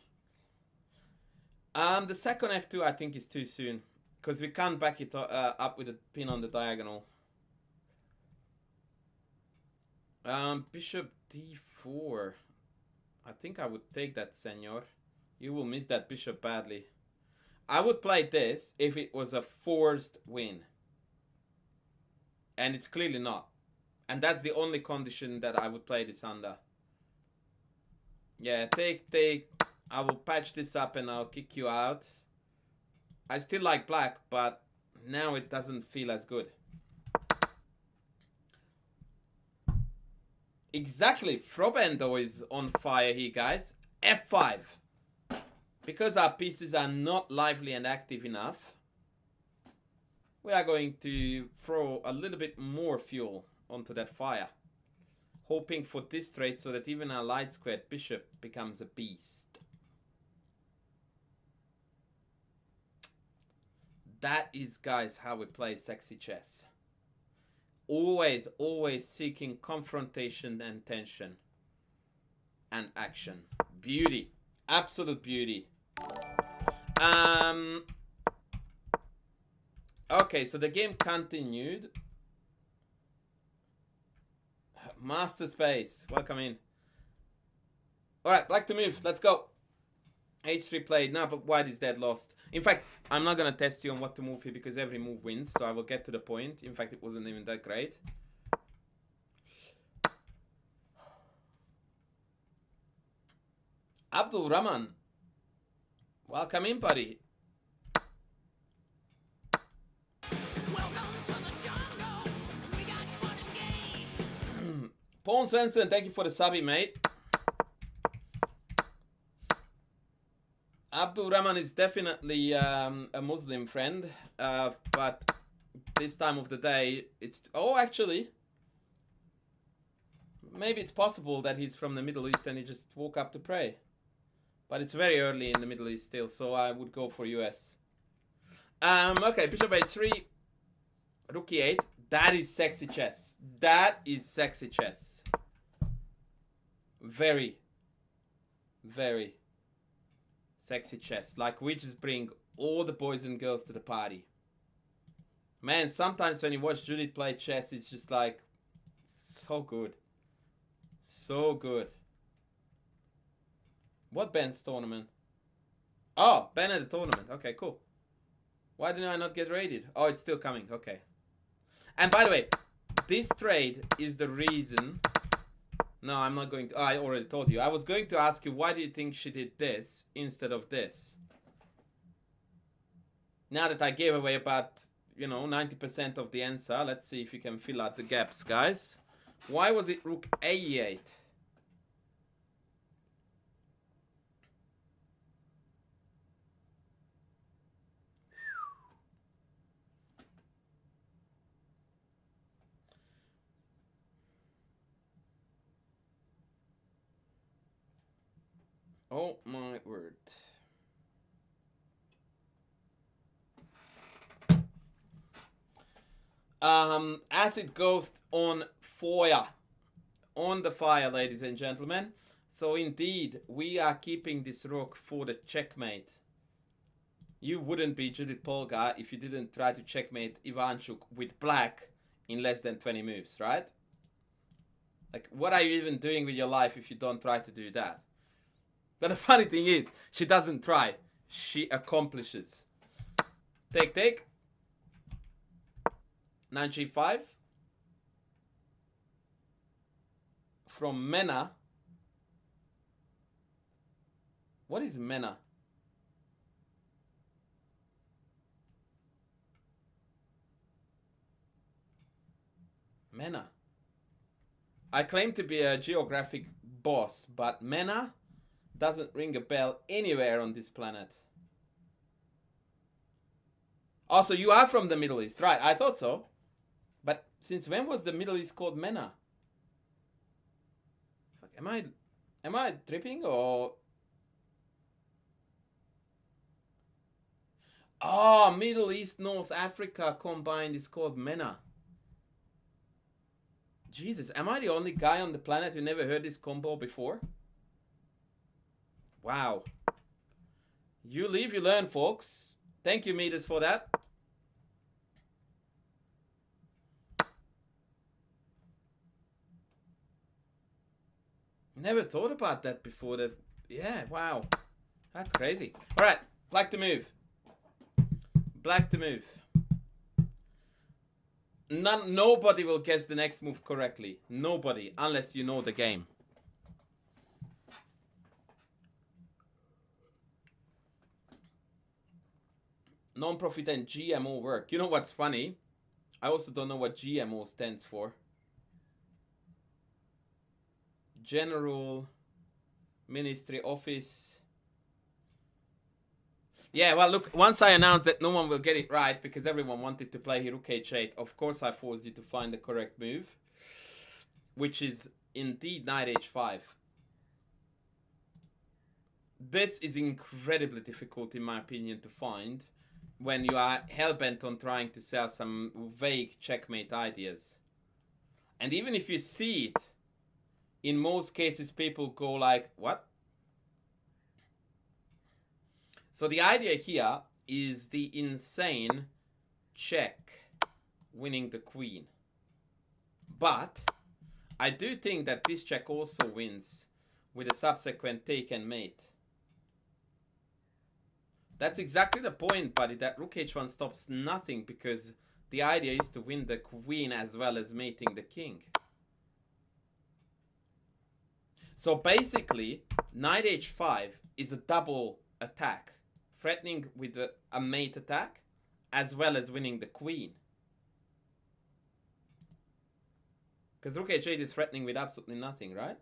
The second f2 I think is too soon, because we can't back it up with a pin on the diagonal. Bishop d4. I think I would take that, senor. You will miss that bishop badly. I would play this if it was a forced win. And it's clearly not. And that's the only condition that I would play this under. Yeah, take. I will patch this up and I'll kick you out. I still like black, but now it doesn't feel as good. Exactly. Frobendo is on fire here, guys. F5. Because our pieces are not lively and active enough, we are going to throw a little bit more fuel onto that fire, hoping for this trade so that even our light squared bishop becomes a beast. That is, guys, how we play sexy chess. Always, always seeking confrontation and tension and action. Beauty. Absolute beauty. Okay, so the game continued. Master Space, welcome in. Alright, black to move, let's go. H3 played, no, but white is dead lost. In fact, I'm not gonna test you on what to move here because every move wins, so I will get to the point. In fact, it wasn't even that great. Abdul Rahman, welcome in, buddy. Paul Svensson, thank you for the subby, mate. Abdul Rahman is definitely a Muslim friend, but this time of the day, it's... Oh, actually, maybe it's possible that he's from the Middle East and he just woke up to pray. But it's very early in the Middle East still, so I would go for US. Okay, Bishop H3, Rook E8. That is sexy chess. That is sexy chess. Very, very sexy chess. Like, we just bring all the boys and girls to the party. Man, sometimes when you watch Judith play chess, it's just like, so good. So good. What Ben's tournament? Oh, Ben at the tournament. Okay, cool. Why didn't I not get raided? Oh, it's still coming. Okay. And by the way, this trade is the reason... No, I'm not going to... Oh, I already told you. I was going to ask you, why do you think she did this instead of this? Now that I gave away about, 90% of the answer, let's see if you can fill out the gaps, guys. Why was it Rook A8? Oh my word. Acid Ghost on fire. On the fire, ladies and gentlemen. So indeed, we are keeping this rook for the checkmate. You wouldn't be Judith Polgar if you didn't try to checkmate Ivanchuk with black in less than 20 moves, right? Like, what are you even doing with your life if you don't try to do that? But the funny thing is, she doesn't try. She accomplishes. Take. Knight G5. From Mena. What is Mena? I claim to be a geographic boss, but MENA doesn't ring a bell anywhere on this planet. Also, you are from the Middle East, right? I thought so. But since when was the Middle East called MENA? Fuck, am I tripping or? Oh, Middle East, North Africa combined is called MENA. Jesus, am I the only guy on the planet who never heard this combo before? Wow. You live, you learn, folks. Thank you, Meters, for that. Never thought about that before. That, yeah, wow. That's crazy. All right, black to move. Black to move. Nobody will guess the next move correctly. Nobody, unless you know the game. Non-profit and GMO work. You know what's funny? I also don't know what GMO stands for. General Ministry Office. Yeah, well, look, once I announced that no one will get it right because everyone wanted to play Rook H8, of course I forced you to find the correct move, which is indeed Knight H5. This is incredibly difficult, in my opinion, to find when you are hell-bent on trying to sell some vague checkmate ideas. And even if you see it, in most cases people go like, what? So the idea here is the insane check winning the queen. But I do think that this check also wins with a subsequent take and mate. That's exactly the point, buddy, that Rook H1 stops nothing because the idea is to win the queen as well as mating the king. So basically, Knight H5 is a double attack, threatening with a mate attack as well as winning the queen. Because Rook H8 is threatening with absolutely nothing, right?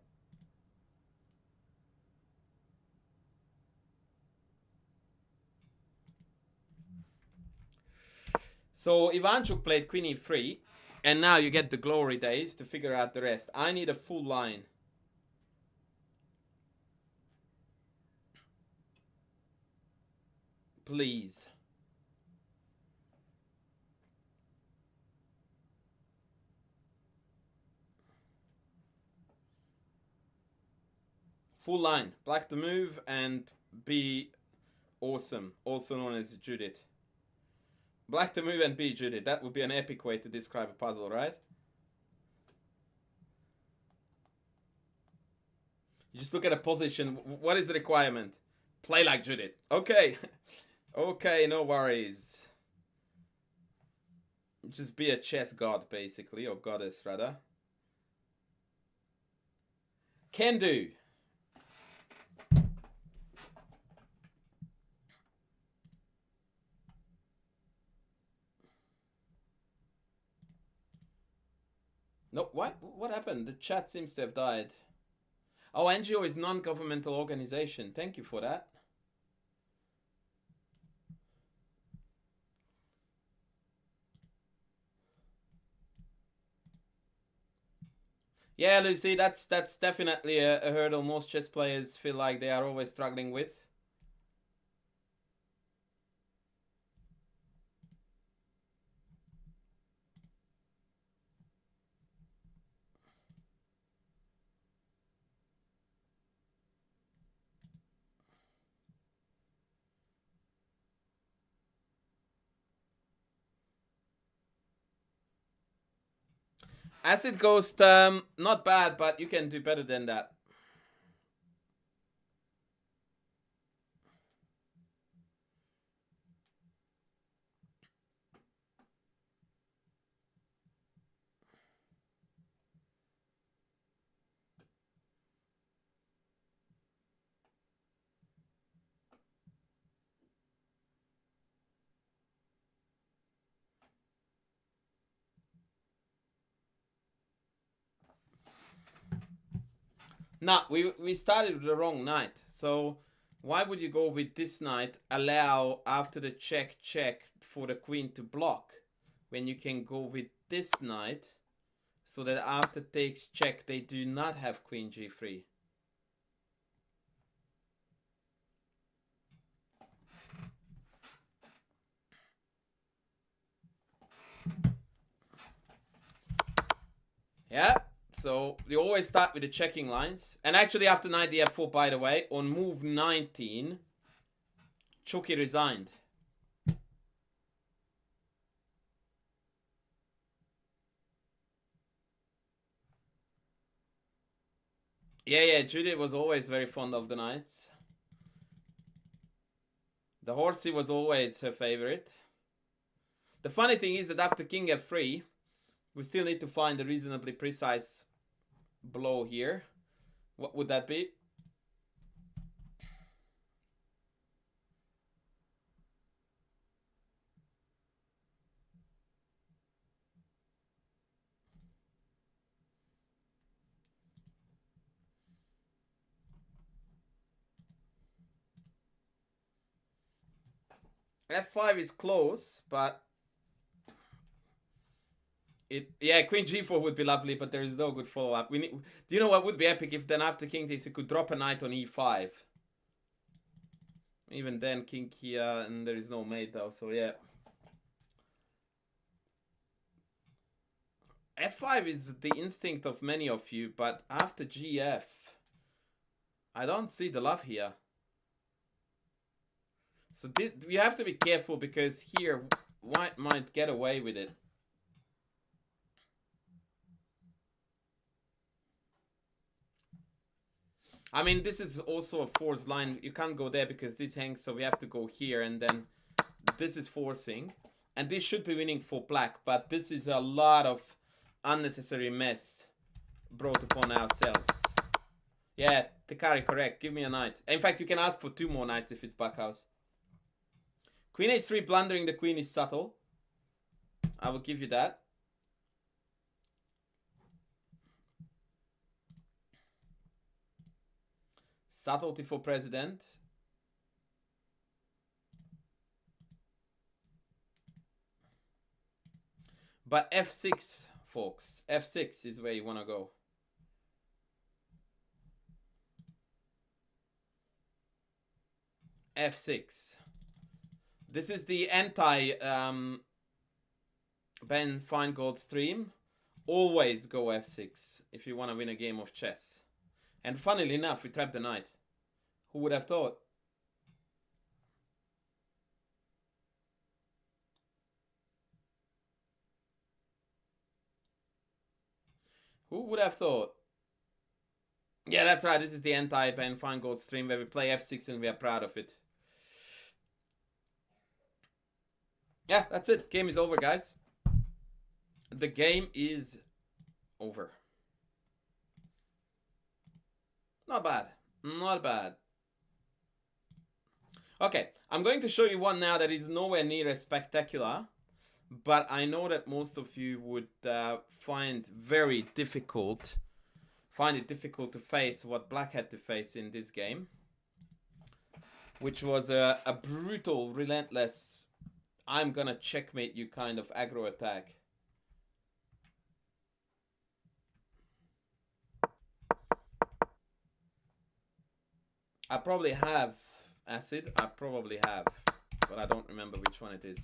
So Ivanchuk played Queen E3, and now you get the glory days to figure out the rest. I need a full line. Please. Full line. Black to move and be awesome. Also known as Judith. Black to move and be Judith. That would be an epic way to describe a puzzle, right? You just look at a position. What is the requirement? Play like Judith. Okay. Okay, no worries. Just be a chess god, basically. Or goddess, rather. Can do. No, what happened? The chat seems to have died. Oh, NGO is non-governmental organization. Thank you for that. Yeah, Lucy, that's definitely a hurdle most chess players feel like they are always struggling with. Acid Ghost, not bad, but you can do better than that. No, we started with the wrong knight. So why would you go with this knight, allow after the check for the queen to block, when you can go with this knight, so that after takes check they do not have queen g3. Yeah, so you always start with the checking lines. And actually after knight f4, by the way, on move 19, Chucky resigned. Yeah, Judith was always very fond of the knights. The horsey was always her favorite. The funny thing is that after king f3, we still need to find a reasonably precise blow here. What would that be? F5 is close, but queen g4 would be lovely, but there is no good follow-up. Do you know what would be epic if then after king takes you could drop a knight on e5. Even then king here, and there is no mate though, so yeah. F5 is the instinct of many of you, but after gf, I don't see the love here. So you have to be careful, because here white might get away with it. I mean, this is also a forced line. You can't go there because this hangs, so we have to go here, and then this is forcing. And this should be winning for black, but this is a lot of unnecessary mess brought upon ourselves. Yeah, Tekari, correct. Give me a knight. In fact, you can ask for 2 more knights if it's backhouse. Queen h3, blundering the queen is subtle. I will give you that. Subtlety for president. But f6, folks. f6 is where you want to go. f6. This is the anti Ben Feingold stream. Always go f6 if you want to win a game of chess. And funnily enough, we trapped the knight. Who would have thought? Who would have thought? Yeah, that's right. This is the anti-Ben Feingold stream where we play f6 and we are proud of it. Yeah, that's it. Game is over, guys. The game is over. Not bad. Not bad. Okay, I'm going to show you one now that is nowhere near as spectacular, but I know that most of you would find it difficult to face what black had to face in this game, which was a brutal, relentless, I'm gonna checkmate you kind of aggro attack. I probably have acid. I probably have, but I don't remember which one it is.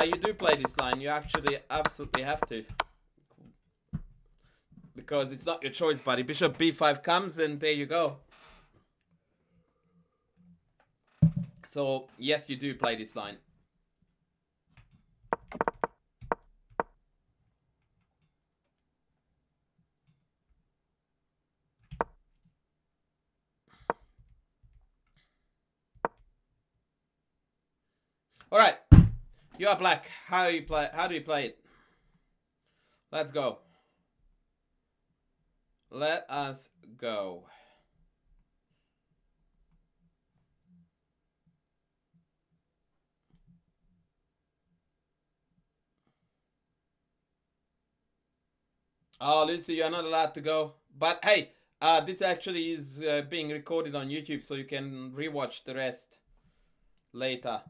You do play this line. You actually absolutely have to. Because it's not your choice, buddy. Bishop b5 comes, and there you go. So, yes, you do play this line. All right. You are black. How do you play it? Let's go. Let us go. Oh, Lucy, you're not allowed to go. But hey, this actually is being recorded on YouTube, so you can rewatch the rest later.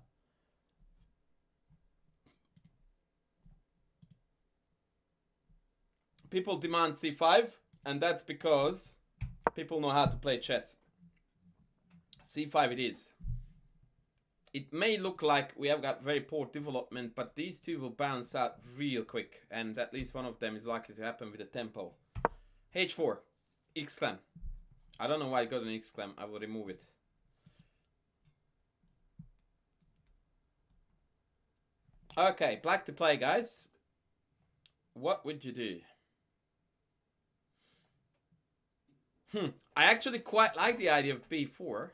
People demand c5, and that's because people know how to play chess. c5 it is. It may look like we have got very poor development, but these two will bounce out real quick, and at least one of them is likely to happen with a tempo. h4, exclam. I don't know why I got an exclam. I will remove it. Okay, black to play, guys. What would you do? I actually quite like the idea of b4.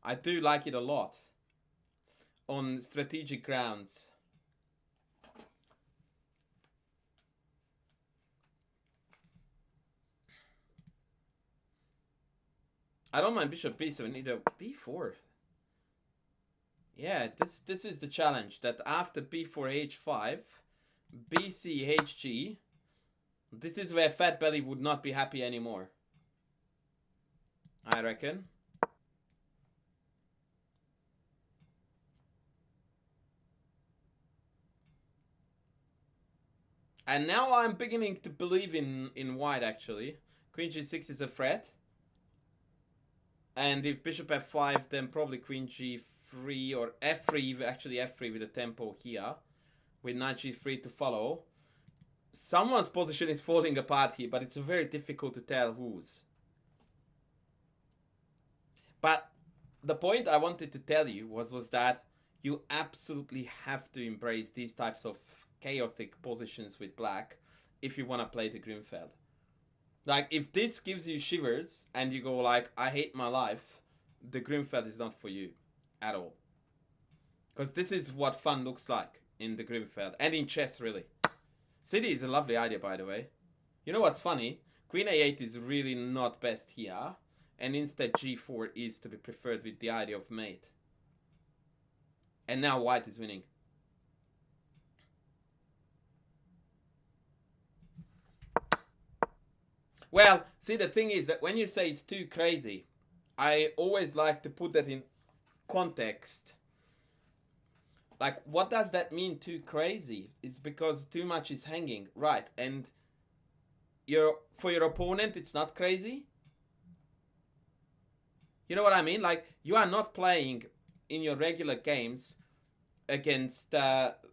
I do like it a lot on strategic grounds. I don't mind bishop b7 either. b4. Yeah, this is the challenge, that after b4 h5, bc hg, this is where Fat Belly would not be happy anymore, I reckon. And now I'm beginning to believe in white, actually. Queen g6 is a threat. And if bishop f5, then probably queen g3 or f3, actually f3 with a tempo here. With knight g3 to follow. Someone's position is falling apart here, but it's very difficult to tell whose. But the point I wanted to tell you was that you absolutely have to embrace these types of chaotic positions with black if you want to play the Grunfeld. Like, if this gives you shivers and you go like, I hate my life, the Grunfeld is not for you at all. Because this is what fun looks like in the Grunfeld and in chess, really. City is a lovely idea, by the way. You know what's funny? Queen a8 is really not best here, and instead g4 is to be preferred with the idea of mate. And now white is winning. Well, see, the thing is that when you say it's too crazy, I always like to put that in context. Like, what does that mean, too crazy? It's because too much is hanging, right? And for your opponent, it's not crazy. You know what I mean? Like, you are not playing in your regular games against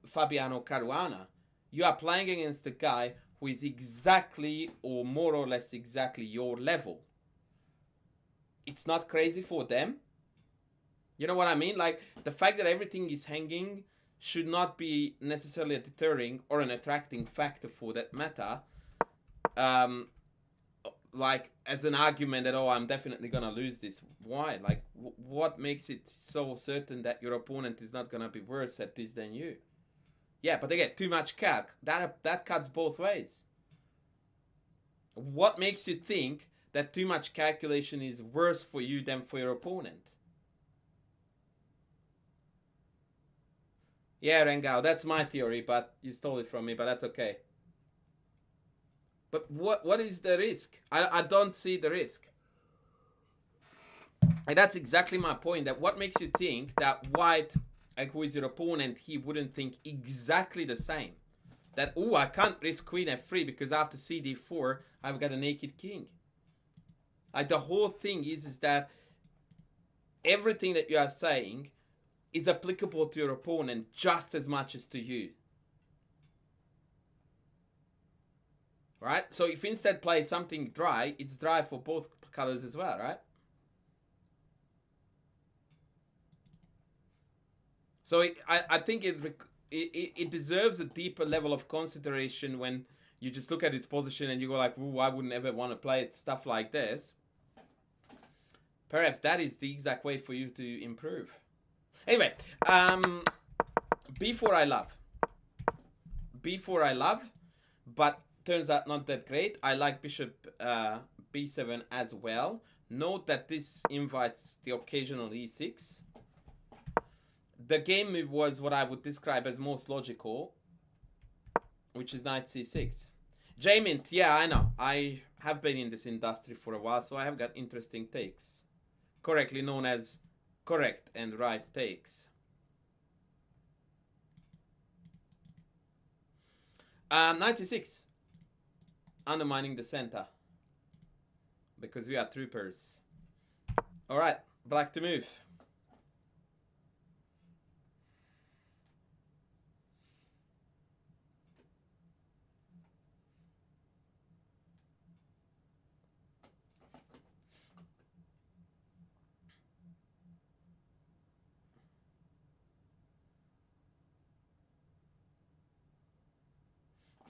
Fabiano Caruana. You are playing against a guy who is exactly or more or less exactly your level. It's not crazy for them. You know what I mean? Like, the fact that everything is hanging should not be necessarily a deterring or an attracting factor for that matter. Like, as an argument that, oh, I'm definitely going to lose this. Why? Like, what makes it so certain that your opponent is not going to be worse at this than you? Yeah, but again, too much calc. That cuts both ways. What makes you think that too much calculation is worse for you than for your opponent? Yeah, Rengao, that's my theory, but you stole it from me, but that's okay. But what is the risk? I don't see the risk. And that's exactly my point, that what makes you think that white, like, who is your opponent, he wouldn't think exactly the same? That, oh, I can't risk queen f3 because after cd4, I've got a naked king. Like, the whole thing is that everything that you are saying is applicable to your opponent just as much as to you. Right? So if instead play something dry, it's dry for both colors as well, right? So I think it deserves a deeper level of consideration when you just look at its position and you go like, ooh, I wouldn't ever want to play it, stuff like this. Perhaps that is the exact way for you to improve. Anyway, b4 I love. b4 I love, but turns out not that great. I like bishop b7 as well. Note that this invites the occasional e6. The game move was what I would describe as most logical, which is knight c6. J-Mint, yeah, I know. I have been in this industry for a while, so I have got interesting takes. Correctly known as correct and right takes. Knight c6. Undermining the center. Because we are troopers. Alright, black to move.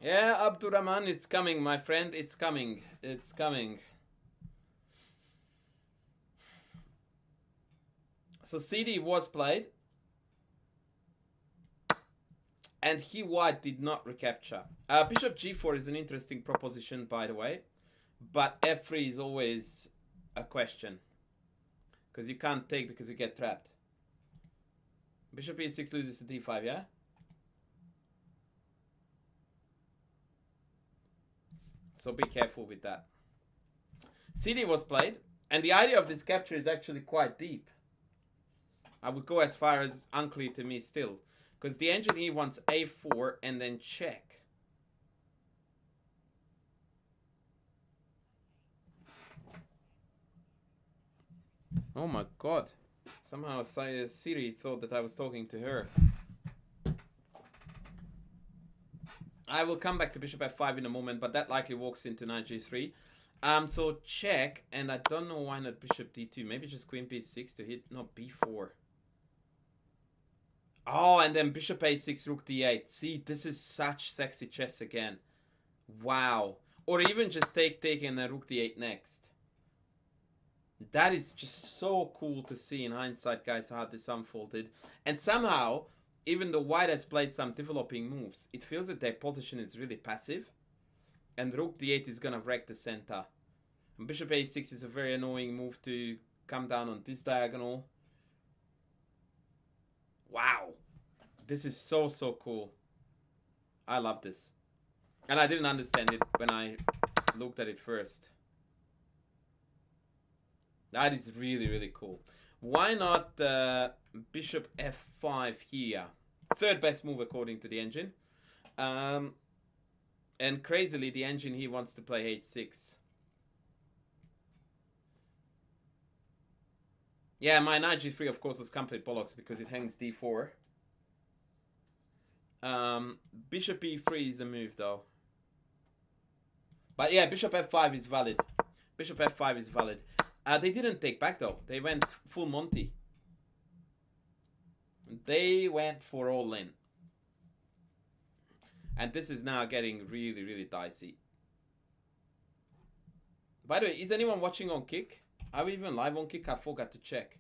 Yeah, Abdurrahman, it's coming, my friend. It's coming. It's coming. So CD was played. And he white did not recapture. Bishop g4 is an interesting proposition, by the way. But f3 is always a question. Because you can't take because you get trapped. Bishop e6 loses to d5, yeah? So be careful with that. CD was played. And the idea of this capture is actually quite deep. I would go as far as unclear to me still. Because the engineer wants a4 and then check. Oh my god. Somehow Siri thought that I was talking to her. I will come back to bishop f5 in a moment, but that likely walks into knight g3. So check, and I don't know why not bishop d2. Maybe just queen b6 to hit, no, b4. Oh, and then bishop a6, rook d8. See, this is such sexy chess again. Wow. Or even just take and then rook d8 next. That is just so cool to see in hindsight, guys, how this unfolded. And somehow, even though white has played some developing moves, it feels that their position is really passive. And rook d8 is going to wreck the center. And bishop a6 is a very annoying move to come down on this diagonal. Wow. This is so, so cool. I love this. And I didn't understand it when I looked at it first. That is really, really cool. Why not bishop f5 here? Third best move according to the engine. And crazily, the engine here wants to play h6. Yeah, my knight g3, of course, was complete bollocks because it hangs d4. Bishop e3 is a move, though. But yeah, bishop f5 is valid. Bishop f5 is valid. They didn't take back, though. They went full Monty. They went for all in. And this is now getting really, really dicey. By the way, is anyone watching on Kick? Are we even live on Kick? I forgot to check.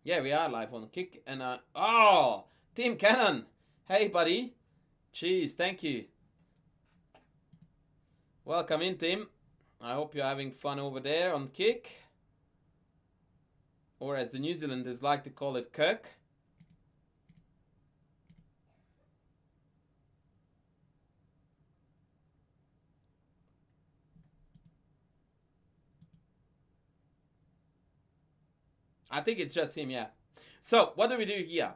Yeah, we are live on Kick. And oh, Team Cannon. Hey, buddy. Jeez, thank you. Welcome in, team. I hope you're having fun over there on Kick. Or as the New Zealanders like to call it, Kirk. I think it's just him, yeah. So, what do we do here?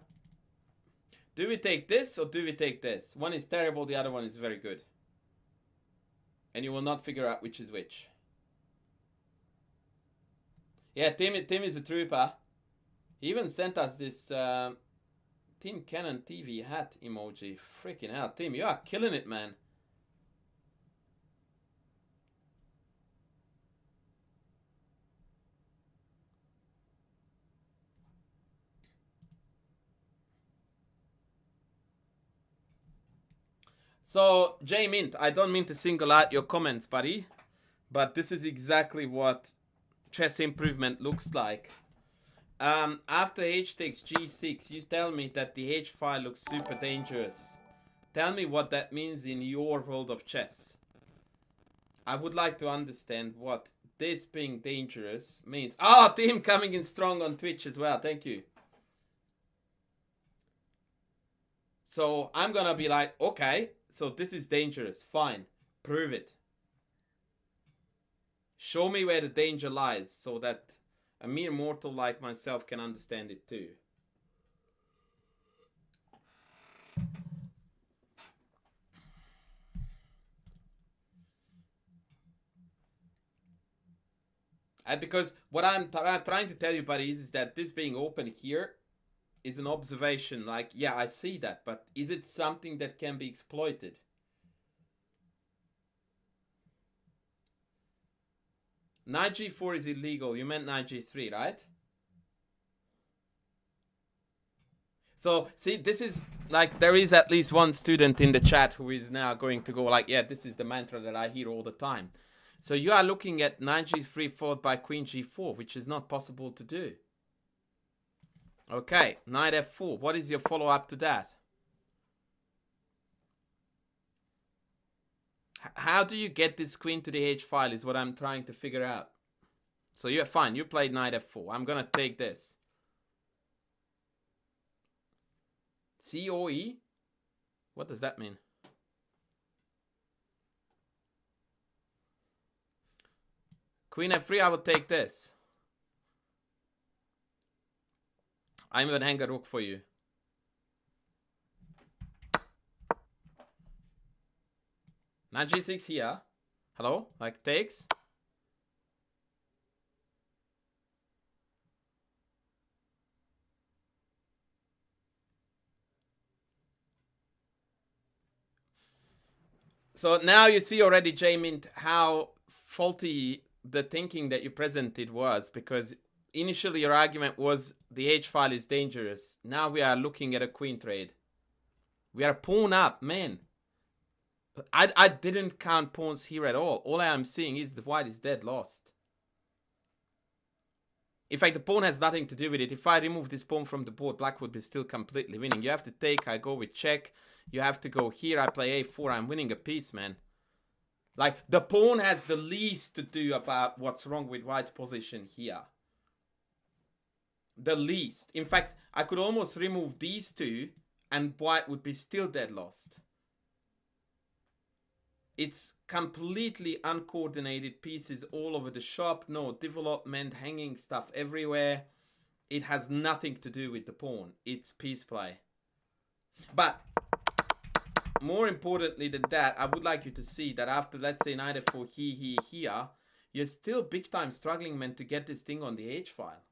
Do we take this or do we take this? One is terrible, the other one is very good. And you will not figure out which is which. Yeah, Tim is a trooper. He even sent us this Team Cannon TV hat emoji. Freaking hell, Tim, you are killing it, man. So, J Mint, I don't mean to single out your comments, buddy, but this is exactly what chess improvement looks like. After h takes g6, you tell me that the h file looks super dangerous. Tell me what that means in your world of chess. I would like to understand what this being dangerous means. Oh, team coming in strong on Twitch as well. Thank you. So I'm gonna be like, okay, so this is dangerous. Fine. Prove it. Show me where the danger lies so that a mere mortal like myself can understand it too. And because what I'm trying to tell you, buddies, is that this being open here is an observation. Like, yeah, I see that, but is it something that can be exploited? Knight g4 is illegal. You meant knight g3, right? So, see, this is like, there is at least one student in the chat who is now going to go like, yeah, this is the mantra that I hear all the time. So you are looking at knight g3 followed by queen g4, which is not possible to do. Okay, knight f4. What is your follow-up to that? How do you get this queen to the h file is what I'm trying to figure out. So you're fine. You played knight f4. I'm going to take this. COE? What does that mean? Queen f3, I will take this. I'm going to hang a rook for you. Knight g6 here. Hello? Like takes. So now you see already, J-Mint, how faulty the thinking that you presented was, because initially your argument was the h file is dangerous. Now we are looking at a queen trade. We are pawn up, man. I didn't count pawns here at all. All I am seeing is the white is dead lost. In fact, the pawn has nothing to do with it. If I remove this pawn from the board, black would be still completely winning. You have to take, I go with check. You have to go here, I play a4, I'm winning a piece, man. Like, the pawn has the least to do about what's wrong with white's position here. The least. In fact, I could almost remove these two and white would be still dead lost. It's completely uncoordinated pieces all over the shop. No development, hanging stuff everywhere. It has nothing to do with the pawn. It's piece play. But more importantly than that, I would like you to see that after, let's say, knight f4 here, you're still big time struggling, man, to get this thing on the h file.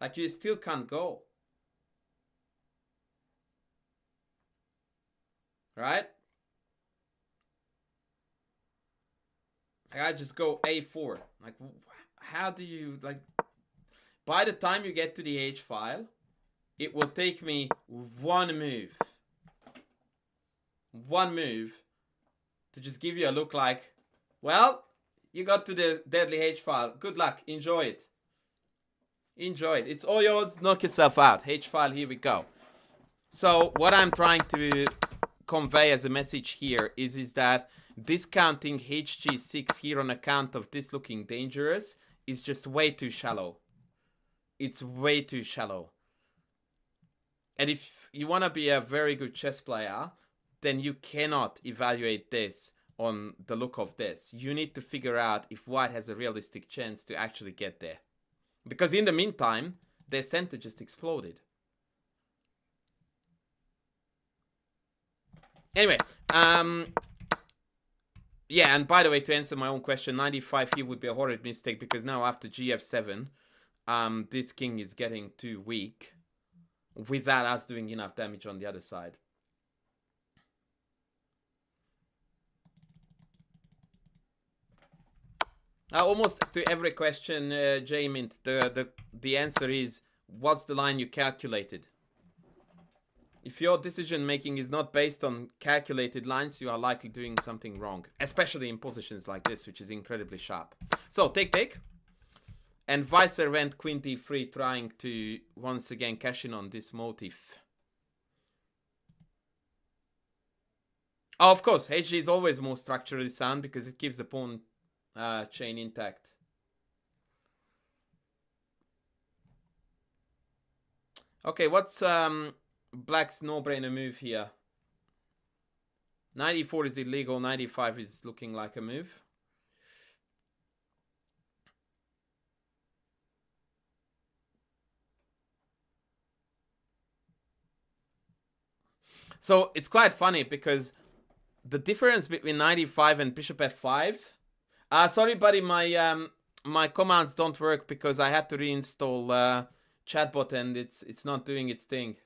Like, you still can't go. Right? I just go a4. Like, how do you, like, by the time you get to the h file, it will take me one move to just give you a look like, well, you got to the deadly h file. Good luck. Enjoy it. Enjoy it. It's all yours. Knock yourself out. H file, here we go. So what I'm trying to convey as a message here is that discounting hg6 here on account of this looking dangerous is just way too shallow. It's way too shallow. And if you want to be a very good chess player, then you cannot evaluate this on the look of this. You need to figure out if white has a realistic chance to actually get there. Because in the meantime, their center just exploded. Anyway, yeah, and by the way, to answer my own question, 95 here would be a horrid mistake, because now after gf7, this king is getting too weak without us doing enough damage on the other side. Almost to every question, J-Mint, the answer is, what's the line you calculated? If your decision making is not based on calculated lines, you are likely doing something wrong, especially in positions like this, which is incredibly sharp. So take. And Weiser went queen d3, trying to once again cash in on this motif. Oh, of course, HG is always more structurally sound because it keeps the pawn chain intact. Okay, what's Black's no-brainer move here? 94 is illegal, 95 is looking like a move. So it's quite funny because the difference between 95 and bishop f5. Sorry, buddy, my commands don't work because I had to reinstall chatbot and it's not doing its thing.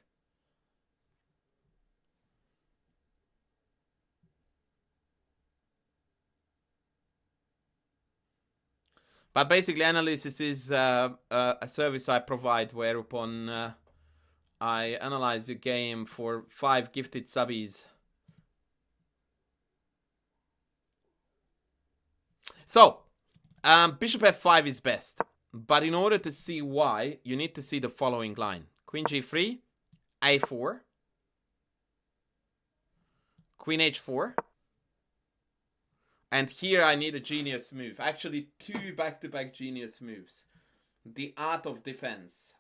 But basically, analysis is a service I provide whereupon I analyze the game for 5 gifted subbies. So, bishop f5 is best. But in order to see why, you need to see the following line. Queen g3, a4, queen h4. And here I need a genius move. Actually, 2 back-to-back genius moves. The art of defense.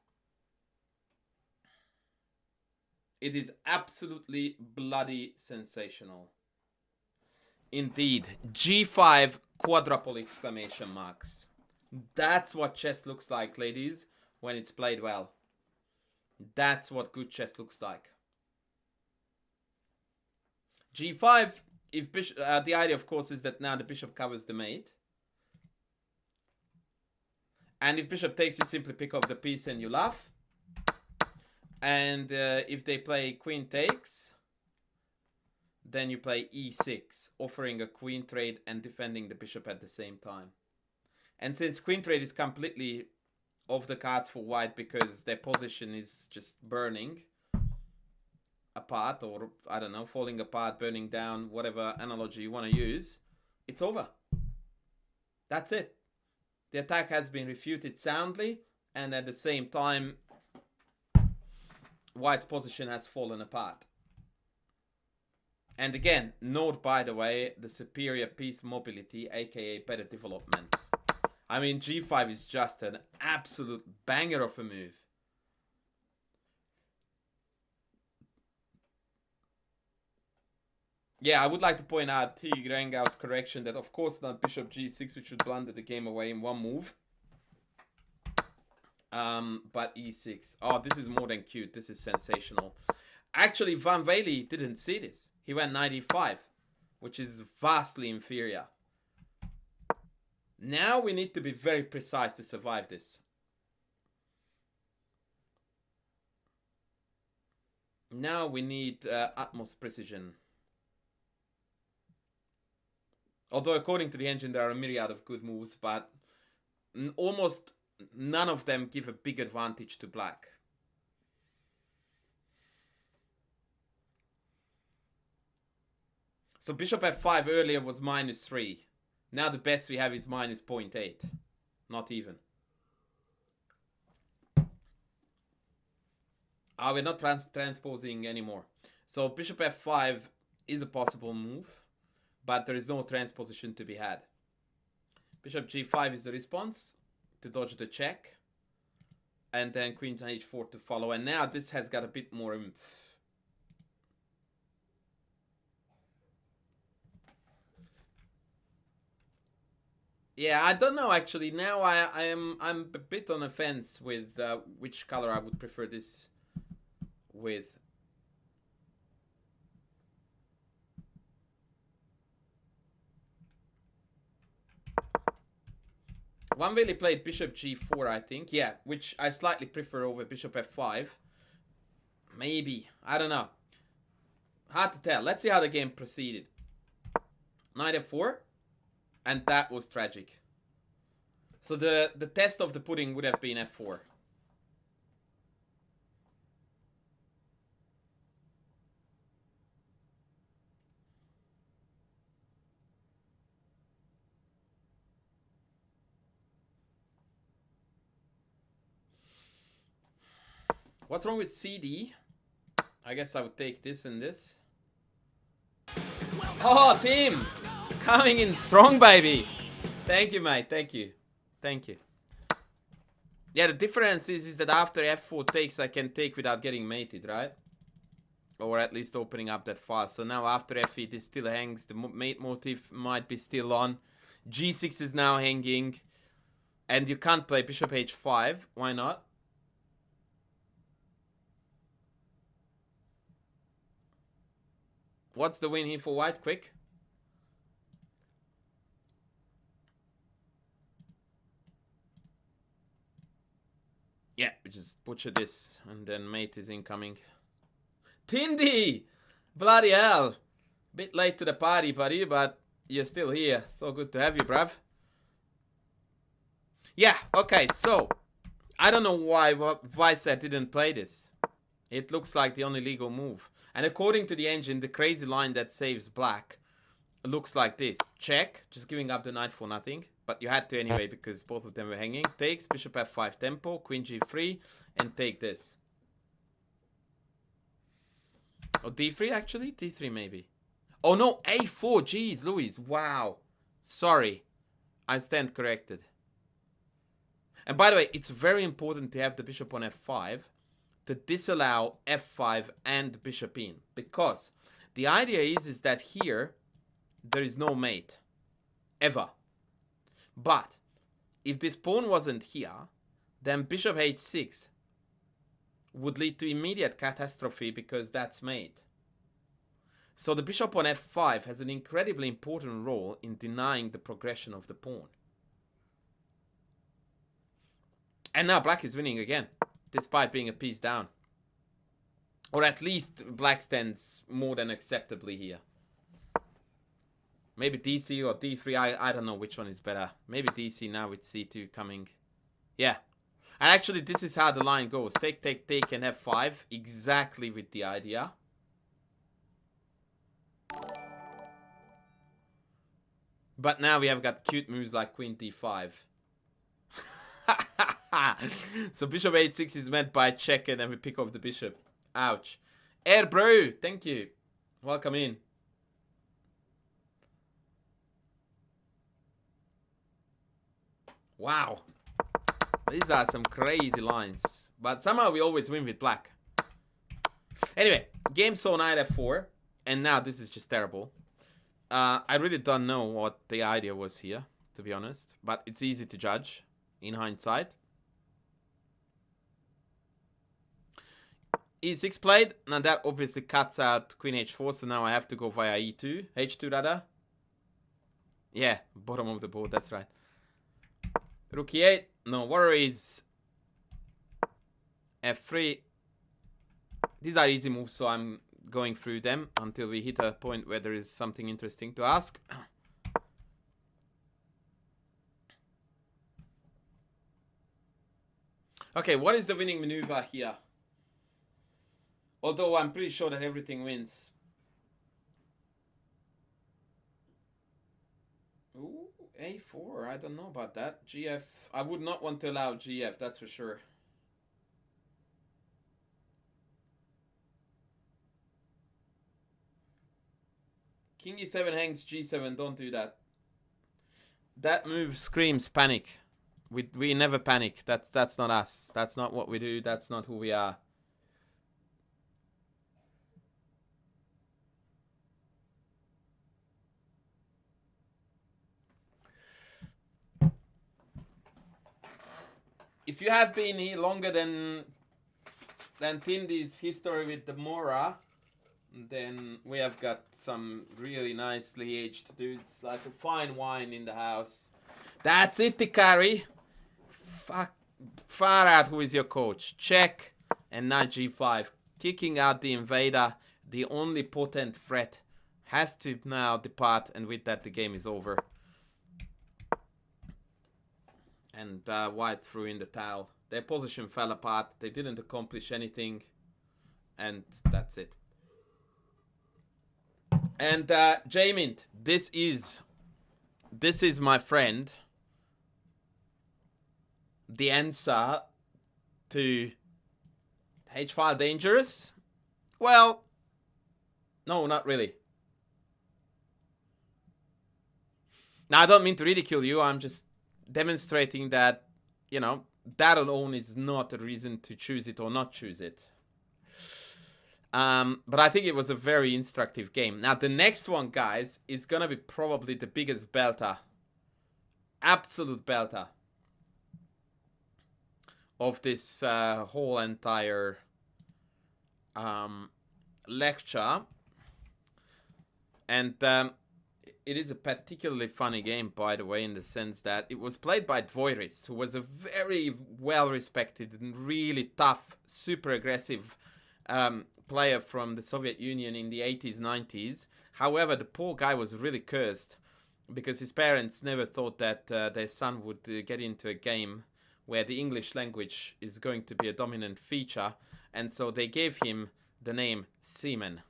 It is absolutely bloody sensational. Indeed. G5 quadruple exclamation marks. That's what chess looks like, ladies, when it's played well. That's what good chess looks like. G5, if bishop, the idea, of course, is that now the bishop covers the mate. And if bishop takes, you simply pick up the piece and you laugh. And if they play queen takes, then you play e6, offering a queen trade and defending the bishop at the same time. And since queen trade is completely off the cards for white because their position is just burning apart, or I don't know, falling apart, burning down, whatever analogy you want to use, it's over. That's it. The attack has been refuted soundly, and at the same time, white's position has fallen apart. And again, note, by the way, the superior piece mobility, aka better development. I mean, g5 is just an absolute banger of a move. Yeah, I would like to point out T. Grengau's correction that, of course, not bishop g6, which would blunder the game away in one move. But e6. Oh, this is more than cute. This is sensational. Actually, Van Wely didn't see this. He went 95, which is vastly inferior. Now we need to be very precise to survive this. Now we need utmost precision. Although according to the engine there are a myriad of good moves, but almost none of them give a big advantage to black. So bishop f5 earlier was -3. Now the best we have is -0.8. Not even. We're not transposing anymore. So bishop f5 is a possible move, but there is no transposition to be had. Bishop g5 is the response to dodge the check. And then queen h4 to follow. And now this has got a bit more oomph. Yeah, I don't know actually. Now I'm a bit on the fence with which color I would prefer this with. One really played bishop g4, I think. Yeah, which I slightly prefer over bishop f5. Maybe. I don't know. Hard to tell. Let's see how the game proceeded. Knight f4. And that was tragic. So the test of the pudding would have been f4. What's wrong with CD? I guess I would take this and this. Oh, team! Coming in strong, baby! Thank you, mate. Thank you. Thank you. Yeah, the difference is that after f4 takes, I can take without getting mated, right? Or at least opening up that fast. So now after f8, this still hangs. The mate motif might be still on. g6 is now hanging. And you can't play bishop h5. Why not? What's the win here for white? Quick. Yeah, we just butcher this. And then mate is incoming. Tindy! Bloody hell. Bit late to the party, buddy, but you're still here. So good to have you, bruv. Yeah, okay, so I don't know why Vicer didn't play this. It looks like the only legal move. And according to the engine, the crazy line that saves black looks like this. Check, just giving up the knight for nothing. But you had to anyway because both of them were hanging. Takes, bishop f5 tempo, queen g3, and take this. Or d3 actually? d3 maybe. Oh no, a4, jeez, Louis, wow. Sorry, I stand corrected. And by the way, it's very important to have the bishop on f5 to disallow f5 and bishop in. Because the idea is that here, there is no mate. Ever. But if this pawn wasn't here, then bishop h6 would lead to immediate catastrophe because that's mate. So the bishop on f5 has an incredibly important role in denying the progression of the pawn. And now black is winning again, despite being a piece down. Or at least black stands more than acceptably here. Maybe DC or D3, I don't know which one is better. Maybe DC now with C2 coming. Yeah. And actually this is how the line goes. Take, take, take and F5. Exactly with the idea. But now we have got cute moves like Queen D5. So bishop h6 is meant by check and then we pick off the bishop. Ouch. Air bro, thank you. Welcome in. Wow. These are some crazy lines. But somehow we always win with black. Anyway, game saw knight f4. And now this is just terrible. I really don't know what the idea was here, to be honest. But it's easy to judge in hindsight. E6 played. Now that obviously cuts out queen h4. So now I have to go via e2. h2 rather. Yeah, bottom of the board. That's right. Rook e8. No worries. f3. These are easy moves, so I'm going through them until we hit a point where there is something interesting to ask. Okay, what is the winning maneuver here? Although I'm pretty sure that everything wins. Ooh, a4. I don't know about that. gf. I would not want to allow gf, that's for sure. King e7 hangs g7. Don't do that. That move screams panic. We never panic. That's not us. That's not what we do. That's not who we are. If you have been here longer than Tindy's history with the Mora, then we have got some really nicely aged dudes, like a fine wine in the house. That's it, Tikari. Fuck, far out. Who is your coach? Check and knight g5, kicking out the invader. The only potent threat has to now depart, and with that the game is over. And white threw in the towel. Their position fell apart. They didn't accomplish anything, and that's it. And Jamint, this is my friend, the answer to H-file dangerous? Well, no, not really. Now, I don't mean to ridicule you. I'm just demonstrating that, you know, that alone is not a reason to choose it or not choose it. But I think it was a very instructive game. Now, the next one, guys, is going to be probably the biggest belter. Absolute belter. Of this whole entire lecture. And it is a particularly funny game, by the way, in the sense that it was played by Dvoiris, who was a very well-respected and really tough, super aggressive player from the Soviet Union in the 80s, 90s. However, the poor guy was really cursed because his parents never thought that their son would get into a game where the English language is going to be a dominant feature. And so they gave him the name Seaman,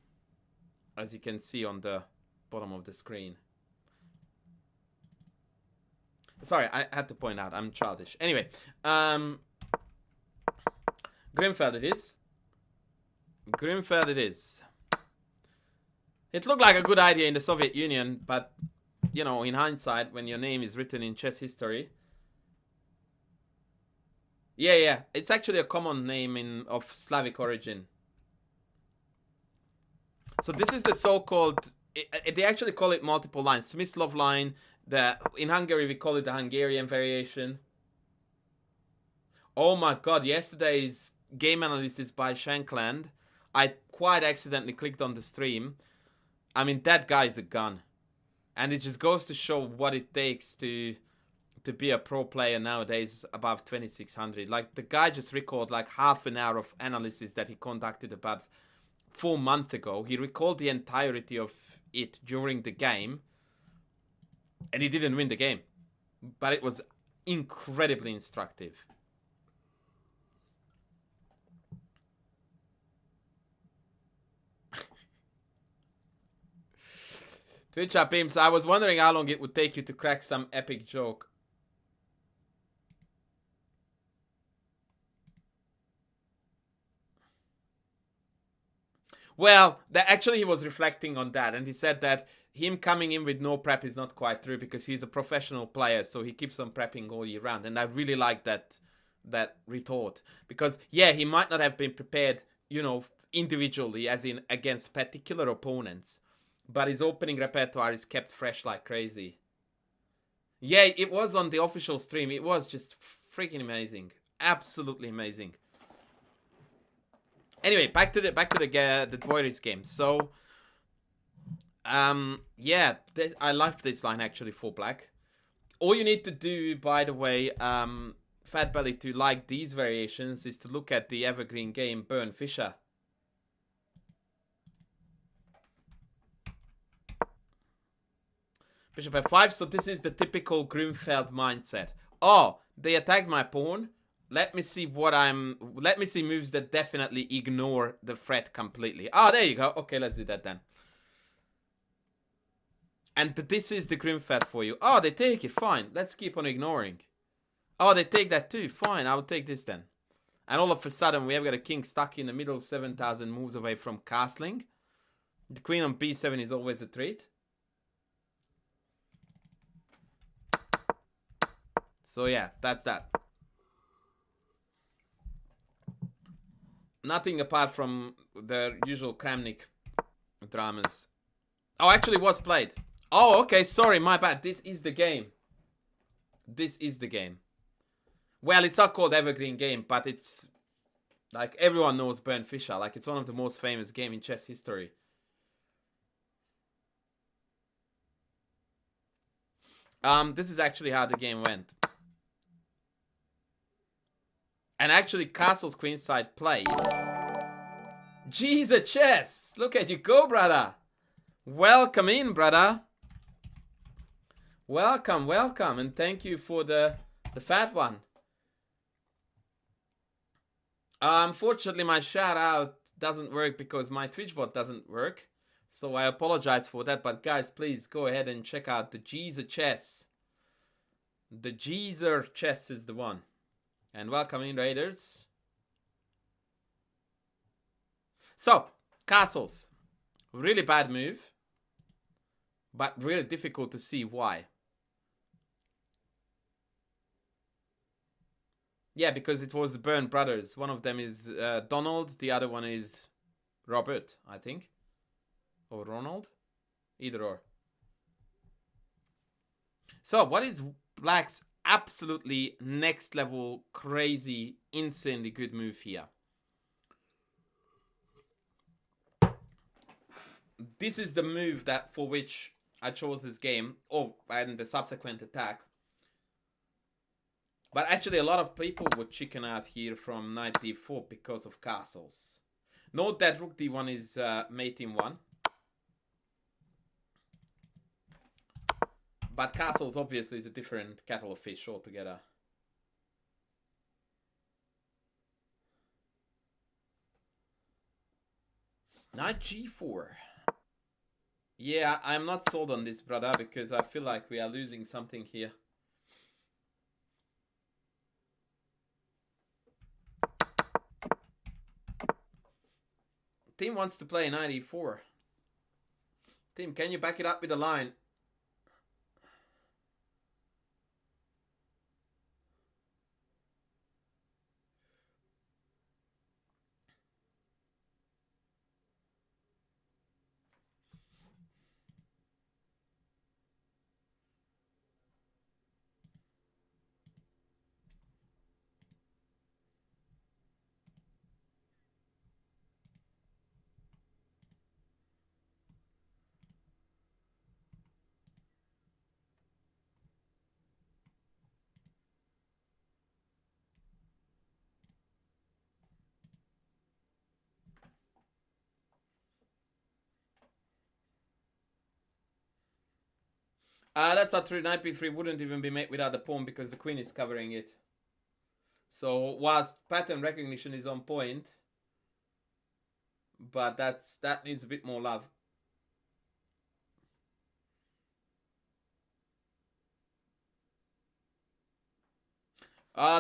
as you can see on the bottom of the screen. Sorry, I had to point out, I'm childish. Anyway, Grunfeld it is. Grunfeld it is. It looked like a good idea in the Soviet Union, but, you know, in hindsight, when your name is written in chess history... Yeah, it's actually a common name of Slavic origin. So this is the so-called... They actually call it multiple lines. Smyslov line. In Hungary, we call it the Hungarian variation. Oh my god, yesterday's game analysis by Shankland, I quite accidentally clicked on the stream. I mean, that guy is a gun. And it just goes to show what it takes to be a pro player nowadays above 2600. Like, the guy just recorded like half an hour of analysis that he conducted about 4 months ago. He recalled the entirety of it during the game. And he didn't win the game. But it was incredibly instructive. Twitch up, Imps. I was wondering how long it would take you to crack some epic joke. Well, actually he was reflecting on that, and he said that him coming in with no prep is not quite true because he's a professional player, so he keeps on prepping all year round. And I really like that retort, because yeah, he might not have been prepared, you know, individually, as in against particular opponents, but his opening repertoire is kept fresh like crazy. Yeah, it was on the official stream. It was just freaking amazing, absolutely amazing. Anyway, back to the Dvoiris game. So, yeah, I love this line actually for black. All you need to do, by the way, Fat Belly, to like these variations is to look at the evergreen game Burn Fischer. Bishop f5. So this is the typical Grunfeld mindset. Oh, they attacked my pawn. Let me see moves that definitely ignore the threat completely. Ah, there you go. Okay, let's do that then. And this is the Grunfeld for you. Oh, they take it. Fine. Let's keep on ignoring. Oh, they take that too. Fine. I'll take this then. And all of a sudden, we have got a king stuck in the middle, 7,000 moves away from castling. The queen on b7 is always a treat. So yeah, that's that. Nothing apart from the usual Kramnik dramas. Oh, actually was played. Oh, okay, sorry, my bad. This is the game. This is the game. Well, it's not called Evergreen Game, but it's... like, everyone knows Burn Fischer. Like, it's one of the most famous games in chess history. This is actually how the game went. And actually, Castle's queenside played. Jesus, chess! Look at you go, brother! Welcome in, brother! Welcome, welcome, and thank you for the fat one. Unfortunately, my shout out doesn't work because my Twitch bot doesn't work. So I apologize for that, but guys, please go ahead and check out the Geezer Chess. The Geezer Chess is the one. And welcome in, Raiders. So, castles. Really bad move. But really difficult to see why. Yeah, because it was Byrne brothers. One of them is Donald. The other one is Robert, I think. Or Ronald. Either or. So, what is Black's absolutely next level, crazy, insanely good move here? This is the move that for which I chose this game. Oh, and the subsequent attack. But actually, a lot of people would chicken out here from knight d4 because of castles. Note that rook d1 is mate in 1. But castles obviously is a different kettle of fish altogether. Knight g4. Yeah, I'm not sold on this, brother, because I feel like we are losing something here. Team wants to play knight e4. Team, can you back it up with a line? That's not true. Knight b3 wouldn't even be made without the pawn because the queen is covering it. So whilst pattern recognition is on point, but that needs a bit more love.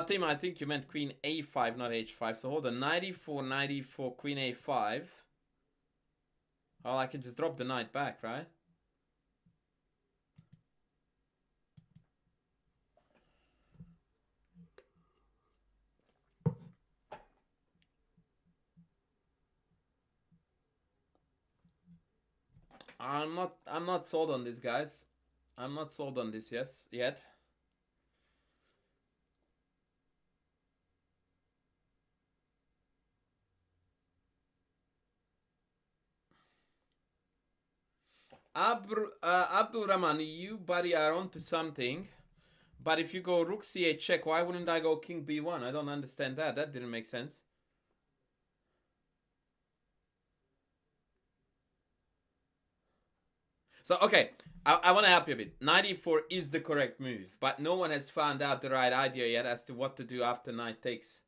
Tim, I think you meant queen a5, not h5. So hold on, 94, 94, queen a5. Oh, I can just drop the knight back, right? I'm not sold on this, guys. I'm not sold on this yet. Abdul Rahman, you buddy are onto something. But if you go rook c8 check, why wouldn't I go king b1? I don't understand that. That didn't make sense. So, okay, I want to help you a bit. Knight e4 is the correct move, but no one has found out the right idea yet as to what to do after knight takes.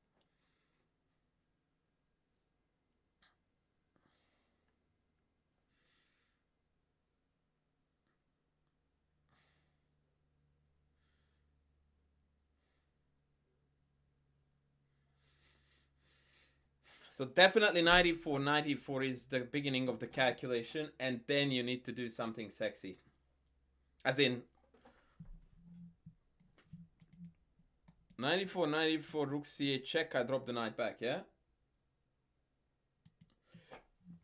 So definitely knight e4. Knight e4 is the beginning of the calculation, and then you need to do something sexy. As in, knight e4, rook c8 check, I drop the knight back, yeah?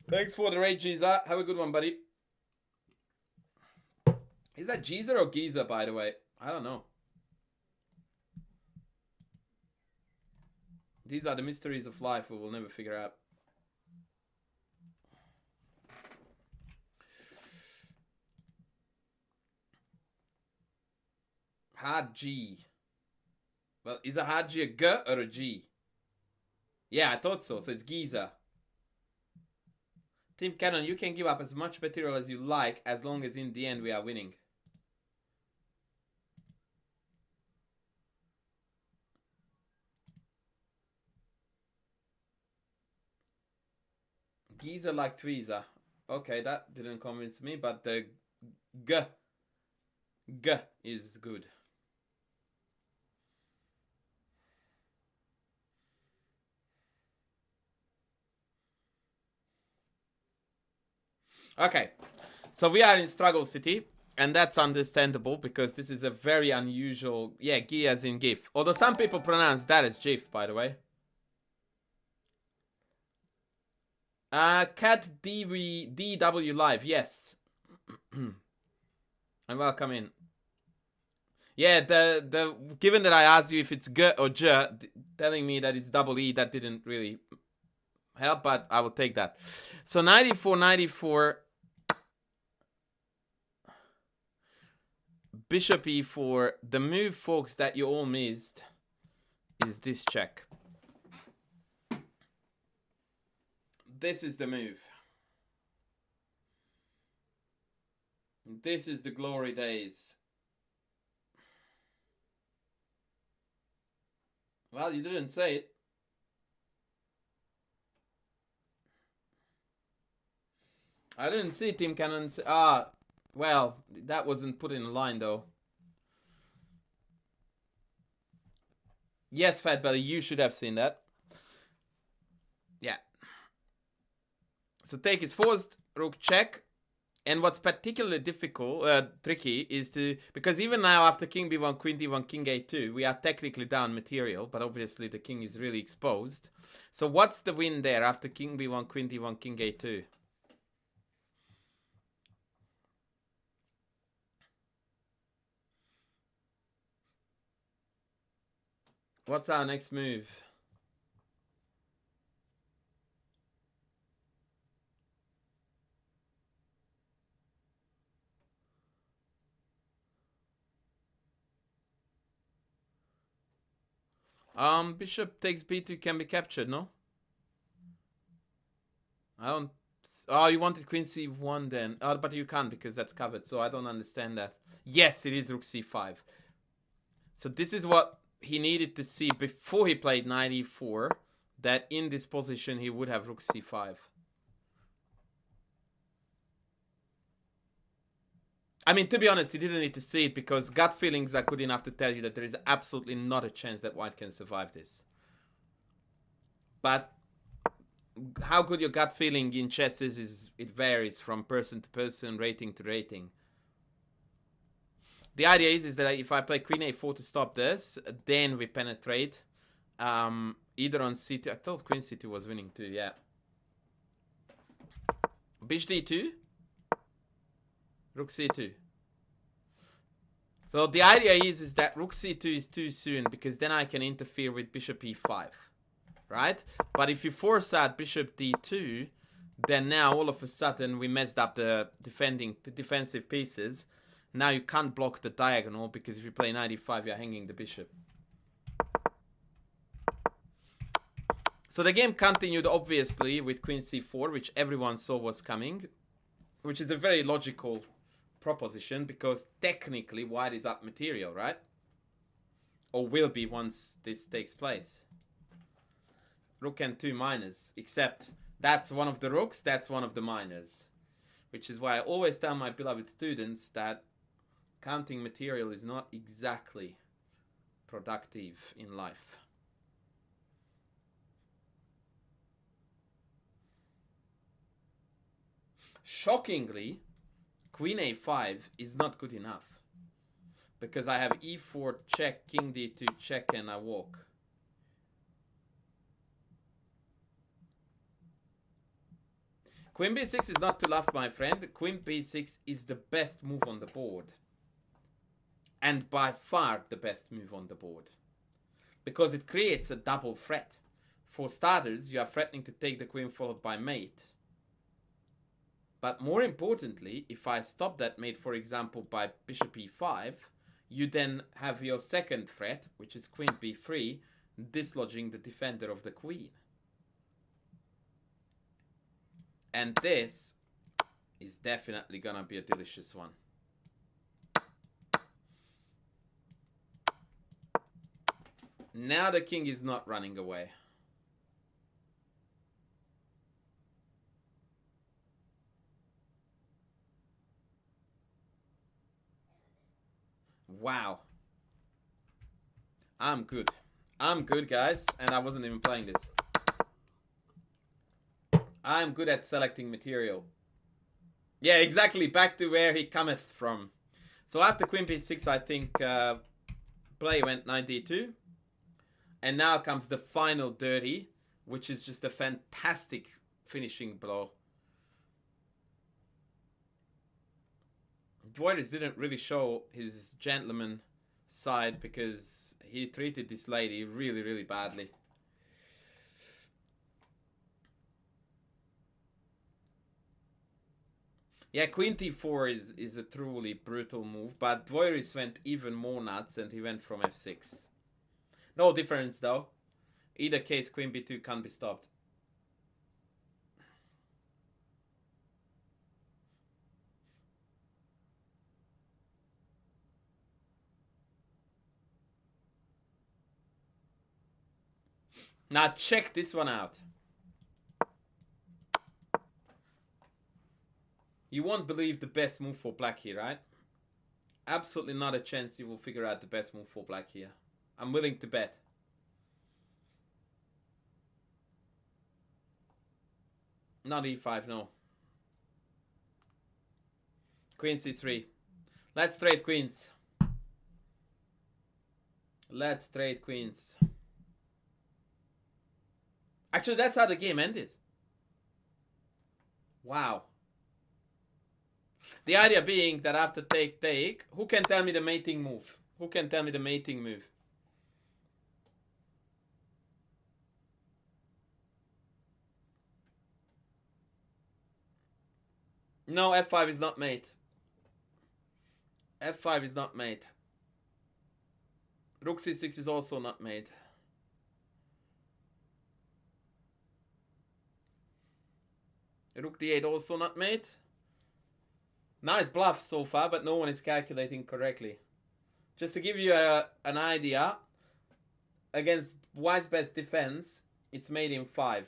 Thanks for the raid, Giza. Have a good one, buddy. Is that Giza or Giza, by the way? I don't know. These are the mysteries of life we will never figure out. Hard G. Well, is a hard G a G or a G? Yeah, I thought so. So it's Giza. Team Cannon, you can give up as much material as you like as long as in the end we are winning. Giza like Twiza. Okay, that didn't convince me, but the G is good. Okay, so we are in Struggle City, and that's understandable because this is a very unusual... Yeah, Gi as in GIF. Although some people pronounce that as GIF, by the way. Cat DW Live, yes. And welcome in. Yeah, given that I asked you if it's G or J, telling me that it's double E, that didn't really help, but I will take that. So 94. Bishop e4. The move, folks, that you all missed is this check. This is the move. This is the glory days. Well, you didn't say it. I didn't see Tim Cannon. Well, that wasn't put in a line though. Yes, Fat Belly, you should have seen that. Yeah. So take is forced, rook check. And what's particularly tricky is to... Because even now after king b1, queen d1, king a2, we are technically down material, but obviously the king is really exposed. So what's the win there after king b1, queen d1, king a2? What's our next move? Bishop takes b2 can be captured, no? I don't... Oh, you wanted queen c1 then. Oh, but you can't because that's covered, so I don't understand that. Yes, it is rook c5. So this is what he needed to see before he played knight e4, that in this position he would have rook c5. I mean, to be honest, he didn't need to see it because gut feelings are good enough to tell you that there is absolutely not a chance that white can survive this. But how good your gut feeling in chess is it varies from person to person, rating to rating. The idea is that if I play queen a4 to stop this, then we penetrate. Either on c2. I thought queen c2 was winning too, yeah. Bishop d2. Rook c2. So the idea is that rook c2 is too soon because then I can interfere with bishop e5. Right? But if you force out bishop d2, then now all of a sudden we messed up the defensive pieces. Now you can't block the diagonal because if you play knight e5, you're hanging the bishop. So the game continued obviously with queen c4, which everyone saw was coming, which is a very logical proposition because technically white is up material, right? Or will be once this takes place. Rook n2 minors, except that's one of the rooks, that's one of the minors. Which is why I always tell my beloved students that counting material is not exactly productive in life. Shockingly, queen a5 is not good enough. Because I have e4 check, king d2 check, and I walk. Queen b6 is not to love, my friend. Queen b6 is the best move on the board. And by far the best move on the board. Because it creates a double threat. For starters, you are threatening to take the queen followed by mate. But more importantly, if I stop that mate, for example, by bishop e5, you then have your second threat, which is queen b3, dislodging the defender of the queen. And this is definitely gonna be a delicious one. Now the king is not running away. Wow. I'm good. I'm good, guys. And I wasn't even playing this. I'm good at selecting material. Yeah, exactly. Back to where he cometh from. So after queen b6, I think play went 92. And now comes the final dirty, which is just a fantastic finishing blow. Voiders didn't really show his gentleman side because he treated this lady really, really badly. Yeah, queen t4 is a truly brutal move, but Voiders went even more nuts and he went from f6. No difference though. Either case, queen b2 can't be stopped. Now check this one out. You won't believe the best move for black here, right? Absolutely not a chance you will figure out the best move for black here. I'm willing to bet. Not e5, no. Queen c3. Let's trade queens. Let's trade queens. Actually, that's how the game ended. Wow. The idea being that after take, who can tell me the mating move? Who can tell me the mating move? No, f5 is not mate. f5 is not mate. Rook c6 is also not mate. Rook d8 also not mate. Nice bluff so far, but no one is calculating correctly. Just to give you an idea, against white's best defense, it's mate in 5.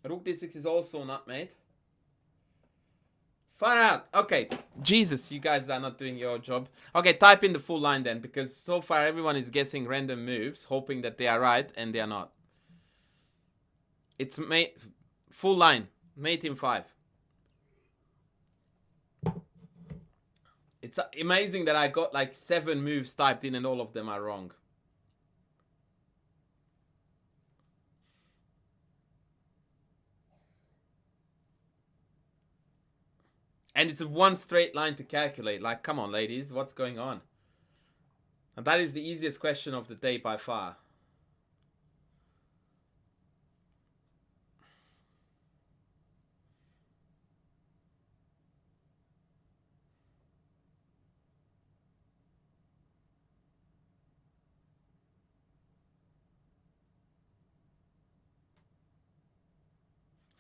Rook d6 is also not mate. Far out. Okay. Jesus, you guys are not doing your job. Okay, type in the full line then, because so far everyone is guessing random moves, hoping that they are right, and they are not. It's mate, full line, mate in 5. It's amazing that I got like 7 moves typed in and all of them are wrong. And it's a one straight line to calculate. Like, come on, ladies, what's going on? And that is the easiest question of the day by far.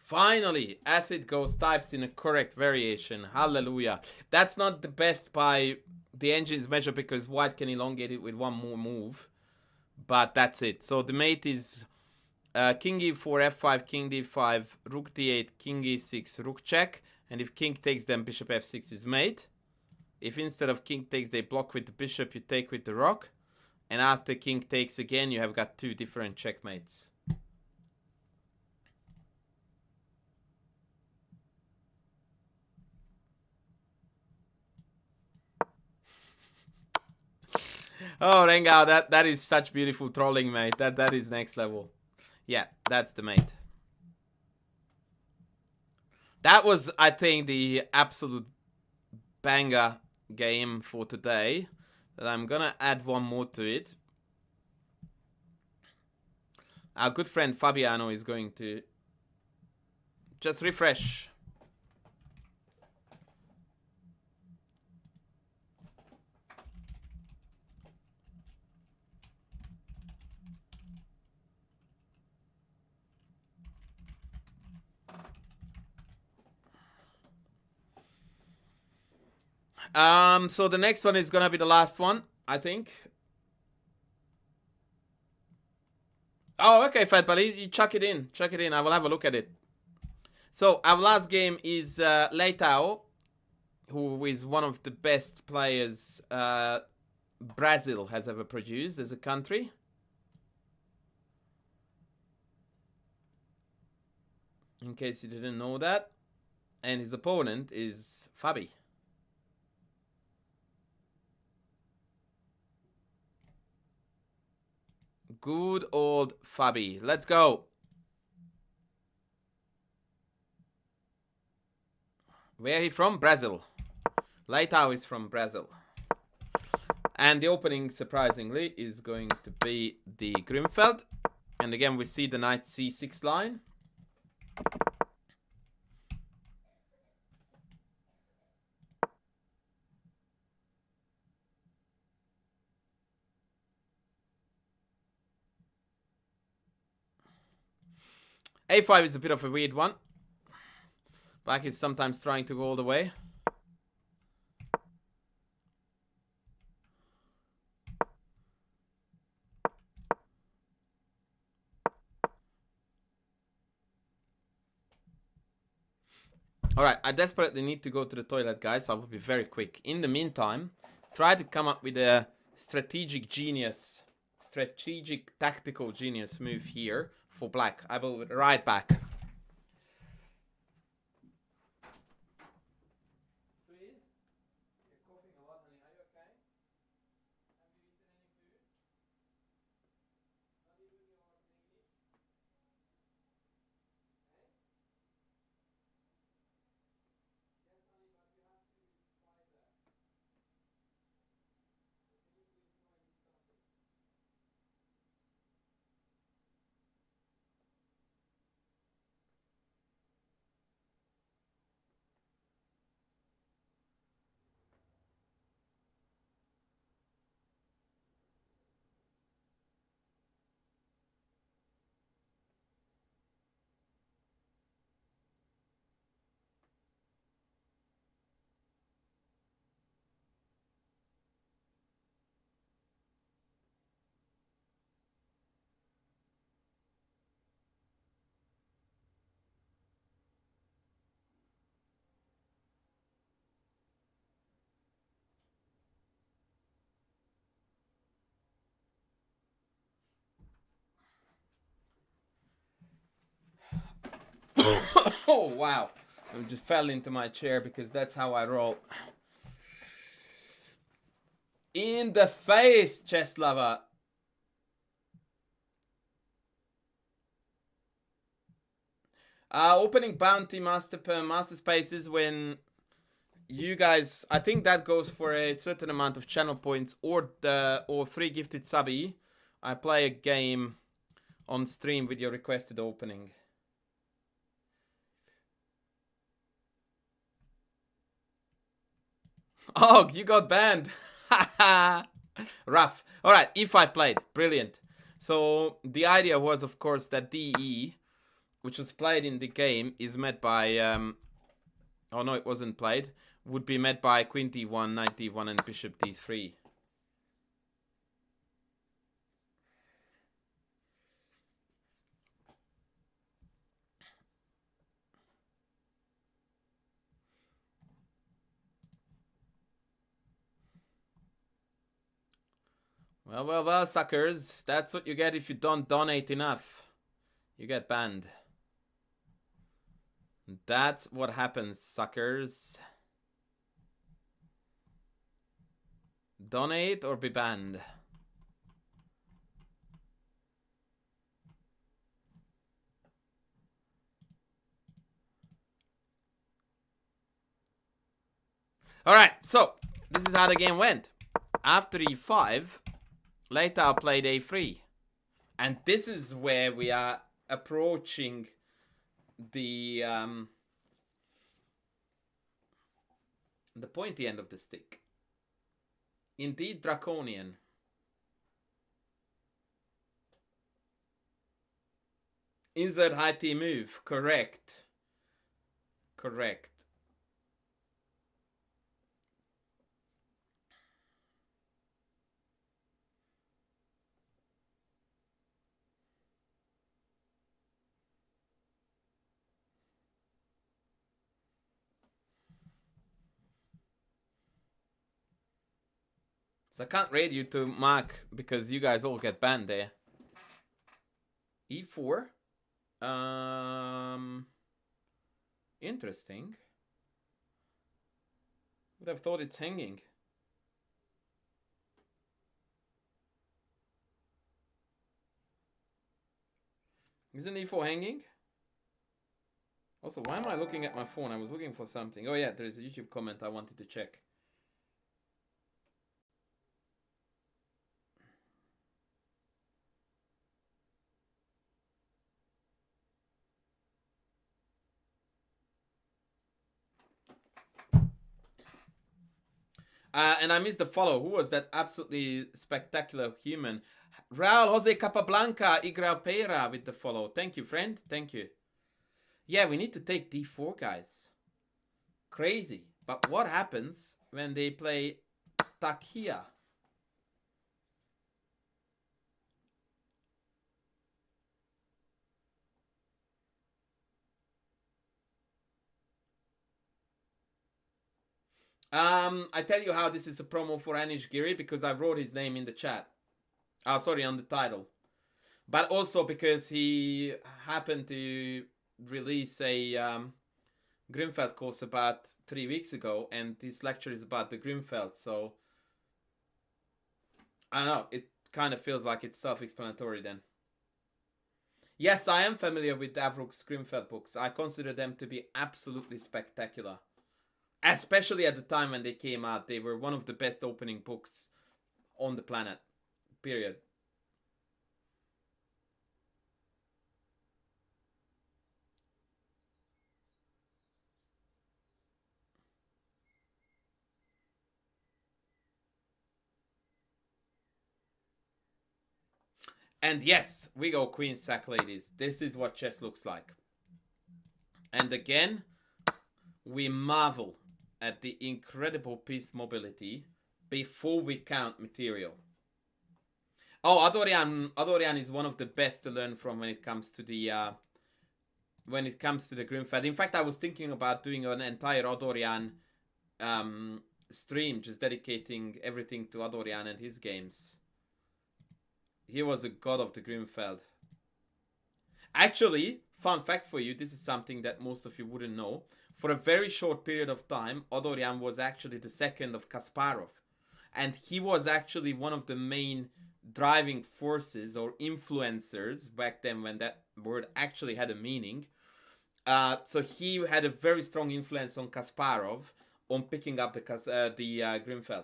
Finally, acid ghost types in a correct variation. Hallelujah. That's not the best by the engine's measure because white can elongate it with one more move. But that's it. So the mate is king e4, f5, king d5, rook d8, king e6, rook check. And if king takes, then bishop f6 is mate. If instead of king takes, they block with the bishop, you take with the rook. And after king takes again, you have got 2 different checkmates. Oh, Rengao, that is such beautiful trolling, mate. That is next level. Yeah, that's the mate. That was, I think, the absolute banger game for today. That I'm gonna add one more to it. Our good friend Fabiano is going to just refresh. So the next one is gonna be the last one, I think. Oh, okay, Fat Buddy, you chuck it in. Chuck it in. I will have a look at it. So our last game is Leitao, who is one of the best players Brazil has ever produced as a country. In case you didn't know that. And his opponent is Fabi. Good old Fabi. Let's go. Where he from? Brazil. Leitao is from Brazil. And the opening, surprisingly, is going to be the Grunfeld. And again, we see the knight c6 line. A5 is a bit of a weird one. Black is sometimes trying to go all the way. Alright, I desperately need to go to the toilet, guys, so I will be very quick. In the meantime, try to come up with a strategic tactical genius move here for black. I will be right back. Oh, wow. I just fell into my chair because that's how I roll. In the face, chess lover. Opening bounty master spaces when you guys, I think that goes for a certain amount of channel points or 3 gifted subby. I play a game on stream with your requested opening. Oh, you got banned. Rough. All right, e5 played. Brilliant. So the idea was, of course, that DE, which was played in the game, is met by... oh, no, it wasn't played. Would be met by queen d1, knight d1, and bishop d3. Well, well, well, suckers. That's what you get if you don't donate enough. You get banned. That's what happens, suckers. Donate or be banned. Alright, so this is how the game went. After e5, Leitao played a3. And this is where we are approaching the pointy end of the stick. Indeed, draconian. Insert high T move. Correct. Correct. So I can't raid you to mark because you guys all get banned there. E4. Interesting. Would have thought it's hanging. Isn't e4 hanging? Also, why am I looking at my phone? I was looking for something. Oh yeah, there is a YouTube comment I wanted to check. And I missed the follow. Who was that absolutely spectacular human? Raul Jose Capablanca Igraupeira with the follow. Thank you, friend. Thank you. Yeah, we need to take d4, guys. Crazy. But what happens when they play Takia? I tell you how this is a promo for Anish Giri because I wrote his name in the chat. Sorry, on the title. But also because he happened to release a Grunfeld course about 3 weeks ago, and this lecture is about the Grunfeld, so I don't know, it kind of feels like it's self-explanatory then. Yes, I am familiar with Davrook's Grunfeld books. I consider them to be absolutely spectacular. Especially at the time when they came out, they were one of the best opening books on the planet. Period. And yes, we go queen sack, ladies. This is what chess looks like. And again, we marvel at the incredible piece mobility before we count material. Oh, Adorian is one of the best to learn from when it comes to the Grunfeld. In fact, I was thinking about doing an entire Adorian stream, just dedicating everything to Adorian and his games. He was a god of the Grunfeld. Actually, fun fact for you, this is something that most of you wouldn't know. For a very short period of time, Adorian was actually the second of Kasparov. And he was actually one of the main driving forces or influencers back then when that word actually had a meaning. So he had a very strong influence on Kasparov on picking up the Grunfeld.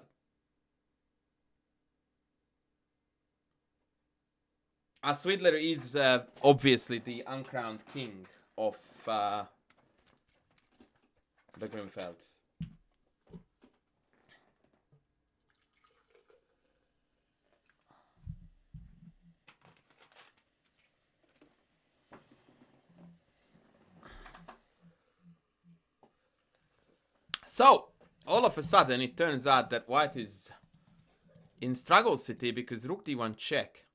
Swidler is obviously the uncrowned king of the Grunfeld. So, all of a sudden, it turns out that White is in struggle city because Rook d1 check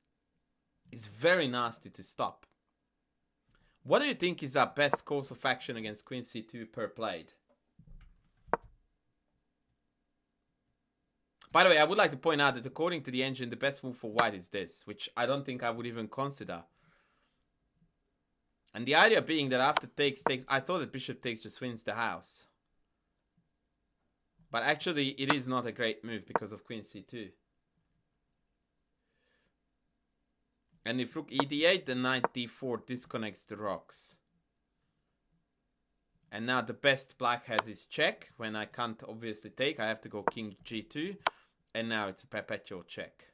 is very nasty to stop. What do you think is our best course of action against Queen c2 per played? By the way, I would like to point out that according to the engine, the best move for White is this, which I don't think I would even consider. And the idea being that after takes, I thought that bishop takes just wins the house. But actually, it is not a great move because of Queen c2. And if Rook e d8, then Knight d4 disconnects the rocks. And now the best black has is check. When I can't obviously take, I have to go King g2. And now it's a perpetual check.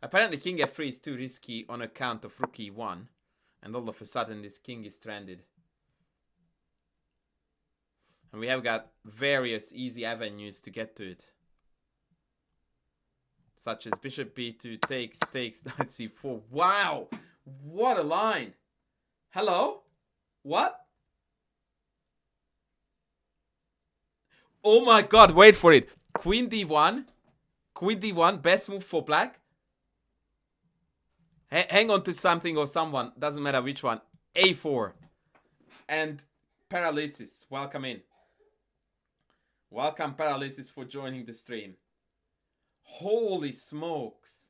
Apparently King f3 is too risky on account of Rook e1. And all of a sudden this king is stranded. And we have got various easy avenues to get to it. Such as bishop b2 takes, knight c4. Wow! What a line! Hello? What? Oh my god, wait for it. Queen d1. Queen d1, best move for black. Hang on to something or someone. Doesn't matter which one. a4. And Paralysis. Welcome in. Welcome, Paralysis, for joining the stream. Holy smokes.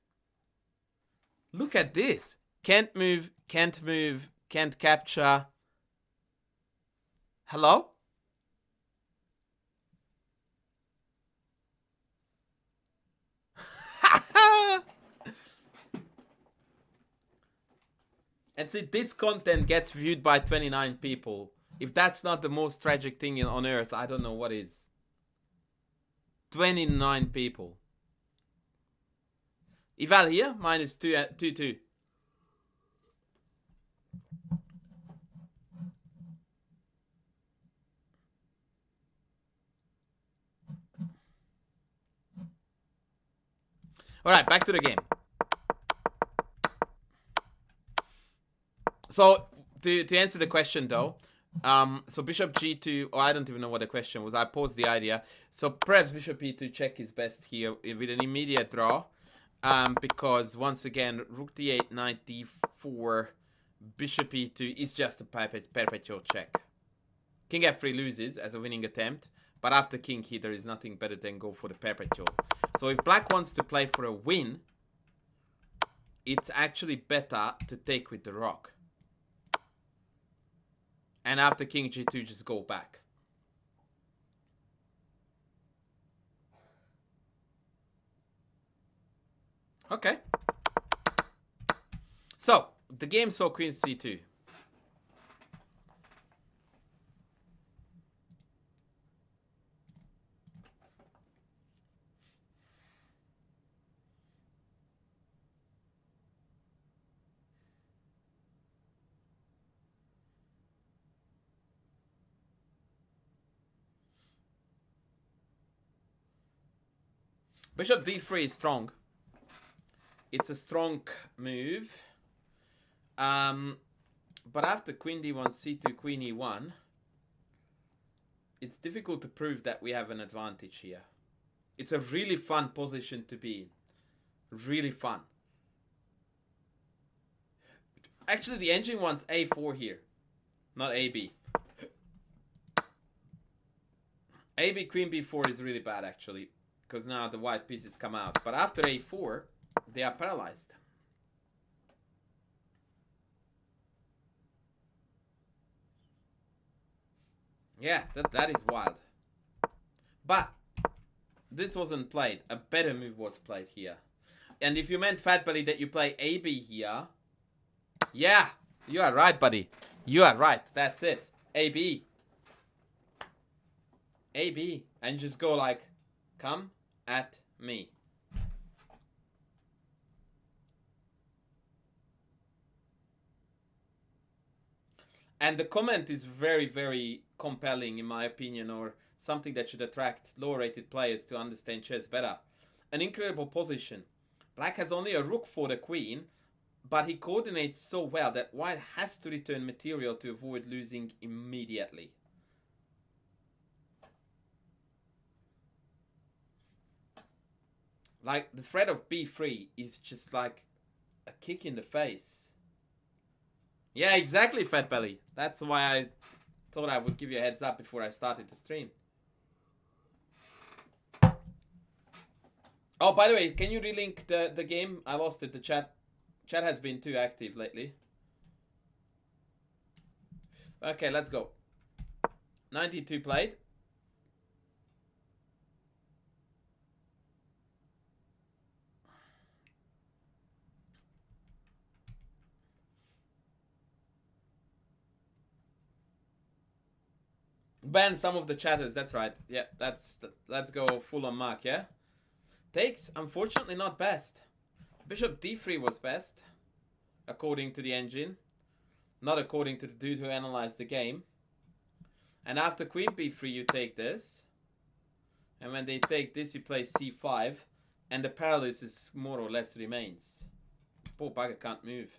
Look at this. Can't move, can't move, can't capture. Hello? And see, this content gets viewed by 29 people. If that's not the most tragic thing on earth, I don't know what is. 29 people. Eval here, minus 2. Alright, back to the game. So, to answer the question though, so bishop g2, oh, I don't even know what the question was. I paused the idea. So perhaps bishop e2 check is best here with an immediate draw. Because once again, rook d8, knight d4, bishop e2 is just a perpetual check. King f3 loses as a winning attempt. But after king here, there is nothing better than go for the perpetual. So if black wants to play for a win, it's actually better to take with the rook. And after king g2, just go back. Okay. So, the game saw queen c2. Bishop d3 is strong. It's a strong move. But after queen d1, c2, queen e1, it's difficult to prove that we have an advantage here. It's a really fun position to be in. Really fun. Actually, the engine wants a4 here, not ab. ab queen b4 is really bad, actually, because now the white pieces come out. But after a4, they are paralyzed. Yeah, that is wild. But this wasn't played. A better move was played here. And if you meant, Fat Belly, that you play AB here, yeah, you are right, buddy. You are right. That's it. AB. AB. And just go like, come at me. And the comment is very, very compelling, in my opinion, or something that should attract lower-rated players to understand chess better. An incredible position. Black has only a rook for the queen, but he coordinates so well that white has to return material to avoid losing immediately. Like, the threat of b3 is just like a kick in the face. Yeah, exactly, Fat Belly. That's why I thought I would give you a heads up before I started the stream. Oh, by the way, can you relink the game? I lost it. The chat has been too active lately. Okay, let's go. 92 played. Ban some of the chatters, that's right. Yeah, let's go full on mark, yeah? Takes, unfortunately, not best. Bishop d3 was best, according to the engine. Not according to the dude who analyzed the game. And after queen b3, you take this. And when they take this, you play c5. And the paralysis more or less remains. Poor bugger can't move.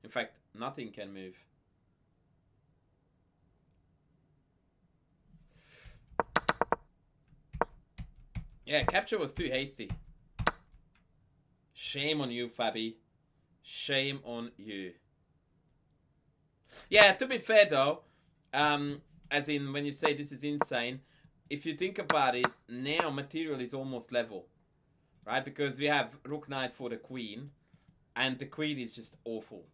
In fact, nothing can move. Yeah, capture was too hasty. Shame on you, Fabi. Shame on you. Yeah, to be fair though, as in when you say this is insane, if you think about it, now material is almost level. Right? Because we have rook knight for the queen, and the queen is just awful.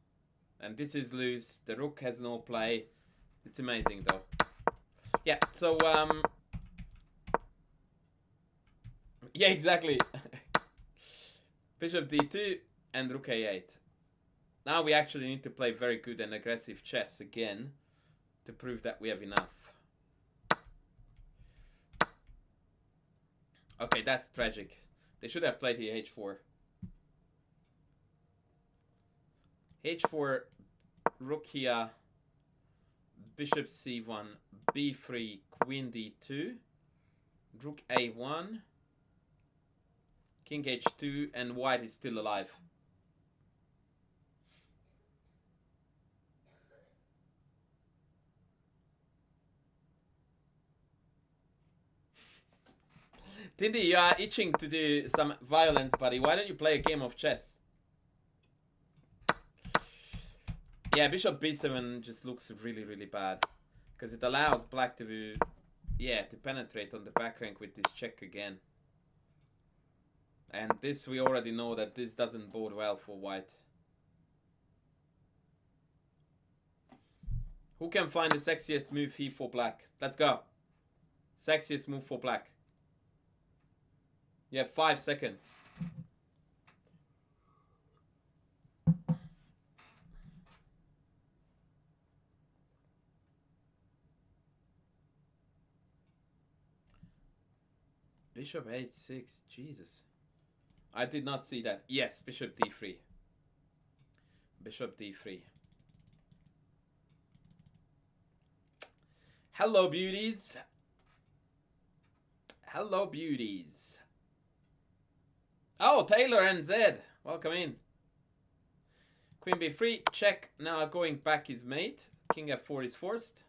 And this is loose, the rook has no play. It's amazing though. Yeah, so yeah, exactly. Bishop d2 and rook a8. Now we actually need to play very good and aggressive chess again to prove that we have enough. Okay, that's tragic. They should have played here h4. h4, rook here, bishop c1, b3, queen d2, rook a1, king h2, and white is still alive. Tindy, you are itching to do some violence, buddy. Why don't you play a game of chess? Yeah, bishop b7 just looks really, really bad. Because it allows black to, to penetrate on the back rank with this check again. And this, we already know that this doesn't bode well for white. Who can find the sexiest move here for black? Let's go. Sexiest move for black. You have 5 seconds. Bishop h6. Jesus. I did not see that. Yes, bishop d3. Bishop d3. Hello, beauties. Hello, beauties. Oh, Taylor and Zed. Welcome in. Queen b3. Check. Now going back is mate. King f4 is forced.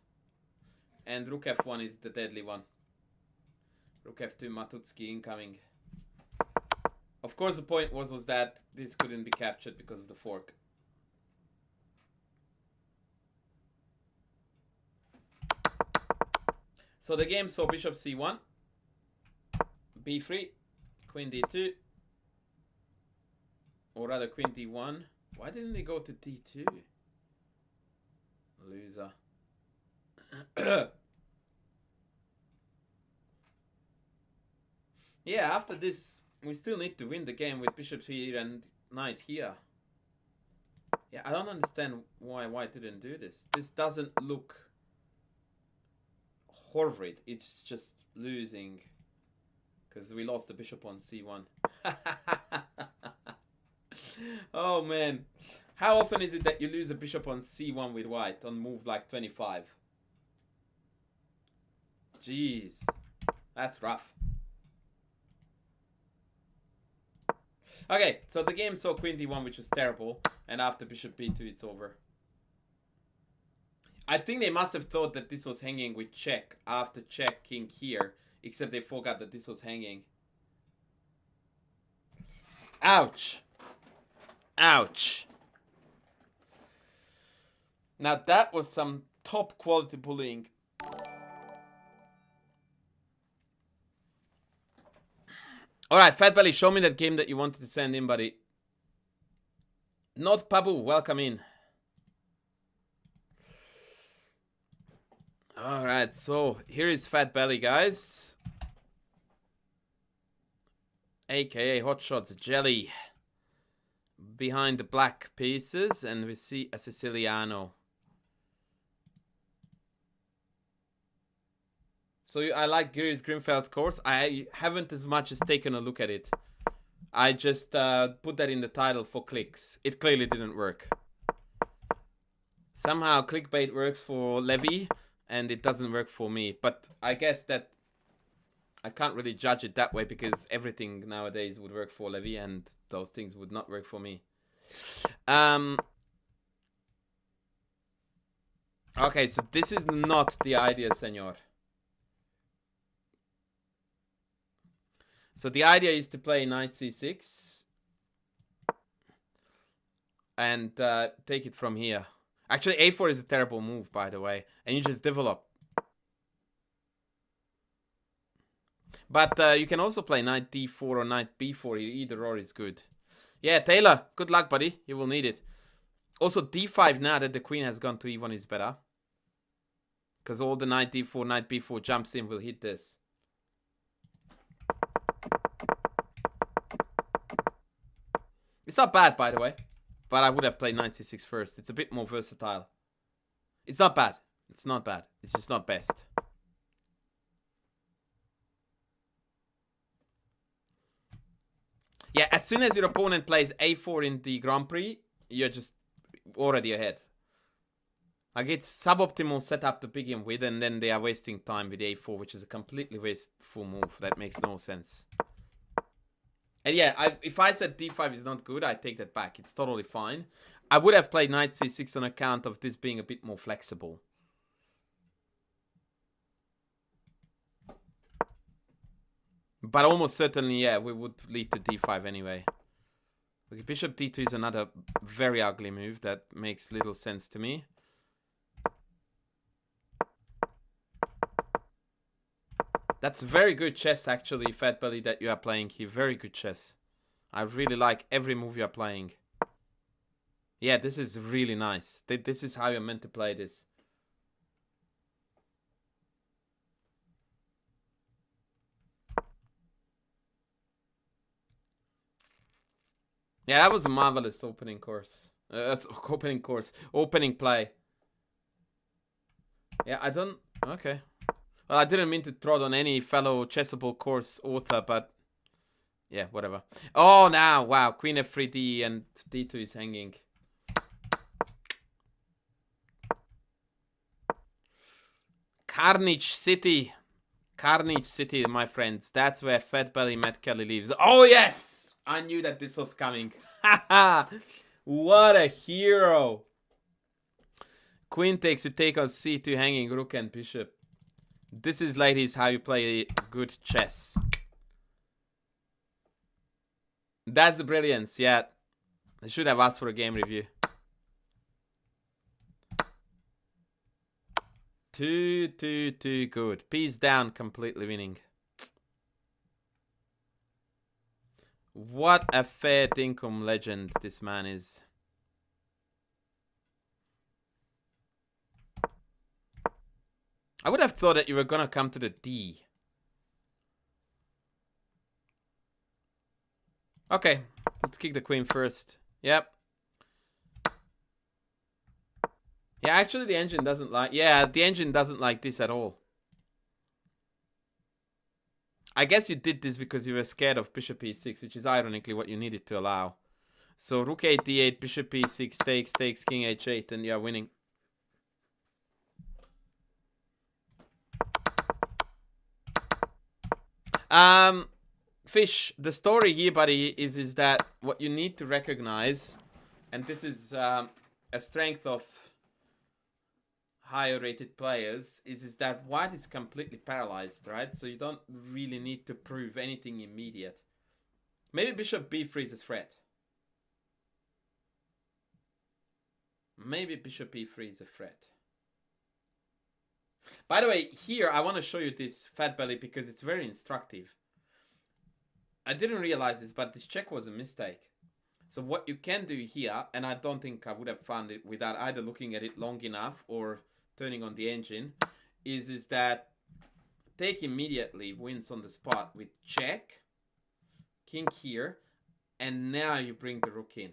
And rook f1 is the deadly one. Rook f2 Matutski incoming. Of course, the point was that this couldn't be captured because of the fork. So the game saw bishop c1, b3, queen d2, or rather queen d1. Why didn't they go to d2? Loser. Yeah, after this, we still need to win the game with bishop here and knight here. Yeah, I don't understand why white didn't do this. This doesn't look horrid. It's just losing because we lost the bishop on c1. Oh man, how often is it that you lose a bishop on c1 with white on move like 25? Jeez, that's rough. Okay, so the game saw queen d1, which was terrible, and after bishop b2 it's over. I think they must have thought that this was hanging with check after check king here, except they forgot that this was hanging. Ouch. Ouch. Now that was some top quality bullying. Alright, Fat Belly, show me that game that you wanted to send in, buddy. Not Pabu, welcome in. Alright, so here is Fat Belly, guys. AKA Hot Shots Jelly. Behind the black pieces, and we see a Siciliano. So I like Giri's Grunfeld course. I haven't as much as taken a look at it. I just put that in the title for clicks. It clearly didn't work. Somehow clickbait works for Levy, and it doesn't work for me. But I guess that I can't really judge it that way because everything nowadays would work for Levy, and those things would not work for me. Okay, so this is not the idea, senor. So the idea is to play knight c6 and take it from here. Actually, a4 is a terrible move, by the way, and you just develop. But you can also play knight d4 or knight b4. Either or is good. Yeah, Taylor, good luck, buddy. You will need it. Also, d5 now that the queen has gone to e1 is better. Because all the knight d4, knight b4 jumps in will hit this. It's not bad, by the way. But I would have played knight c6 first. It's a bit more versatile. It's not bad. It's not bad. It's just not best. Yeah, as soon as your opponent plays a4 in the Grand Prix, you're just already ahead. Like, it's suboptimal setup to begin with, and then they are wasting time with a4, which is a completely wasteful move. That makes no sense. And yeah, if I said d5 is not good, I take that back. It's totally fine. I would have played knight c6 on account of this being a bit more flexible. But almost certainly, yeah, we would lead to d5 anyway. Okay, bishop d2 is another very ugly move that makes little sense to me. That's very good chess, actually, Fat Belly, that you are playing here. Very good chess. I really like every move you are playing. Yeah, this is really nice. This is how you're meant to play this. Yeah, that was a marvelous opening course. Opening play. Yeah, I don't... Okay. Well, I didn't mean to throw on any fellow Chessable course author, but... Yeah, whatever. Oh, now, wow. Queen f3d and d2 is hanging. Carnage City. Carnage City, my friends. That's where Fat Belly Matt Kelly lives. Oh, yes! I knew that this was coming. Haha! What a hero. Queen takes to take on c2, hanging rook and bishop. This is, ladies, how you play good chess. That's the brilliance, yeah. I should have asked for a game review. Too good. Piece down, completely winning. What a fair dinkum legend this man is. I would have thought that you were gonna come to the D. Okay, let's kick the queen first. Yep. Yeah, actually the engine doesn't like... Yeah, the engine doesn't like this at all. I guess you did this because you were scared of bishop e6, which is ironically what you needed to allow. So rook 8 d8, bishop e6, takes, king h8, and you're winning. Fish, the story here, buddy, is that what you need to recognize, and this is a strength of higher rated players, is that white is completely paralyzed, right? So you don't really need to prove anything immediate. Maybe bishop b3 is a threat. Maybe bishop e3 is a threat. By the way, here I want to show you this Fat Belly because it's very instructive. I didn't realize this, but this check was a mistake. So what you can do here, and I don't think I would have found it without either looking at it long enough or turning on the engine, is that take immediately wins on the spot with check, king here, and now you bring the rook in.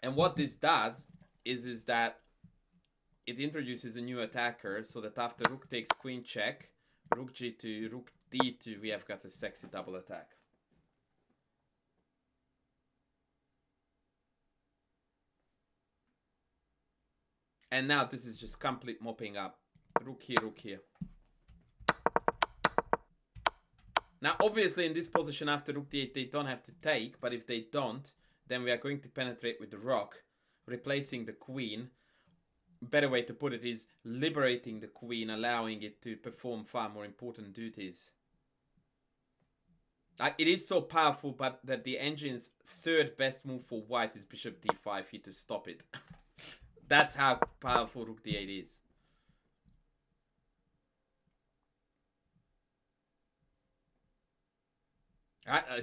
And what this does is that it introduces a new attacker, so that after rook takes queen check, rook g2, rook d2, we have got a sexy double attack. And now this is just complete mopping up. Rook here, rook here. Now, obviously, in this position after rook d8, they don't have to take, but if they don't, then we are going to penetrate with the rook, replacing the queen. Better way to put it is liberating the queen, allowing it to perform far more important duties. It is so powerful, but that the engine's third best move for white is bishop d5 here to stop it. That's how powerful rook d8 is.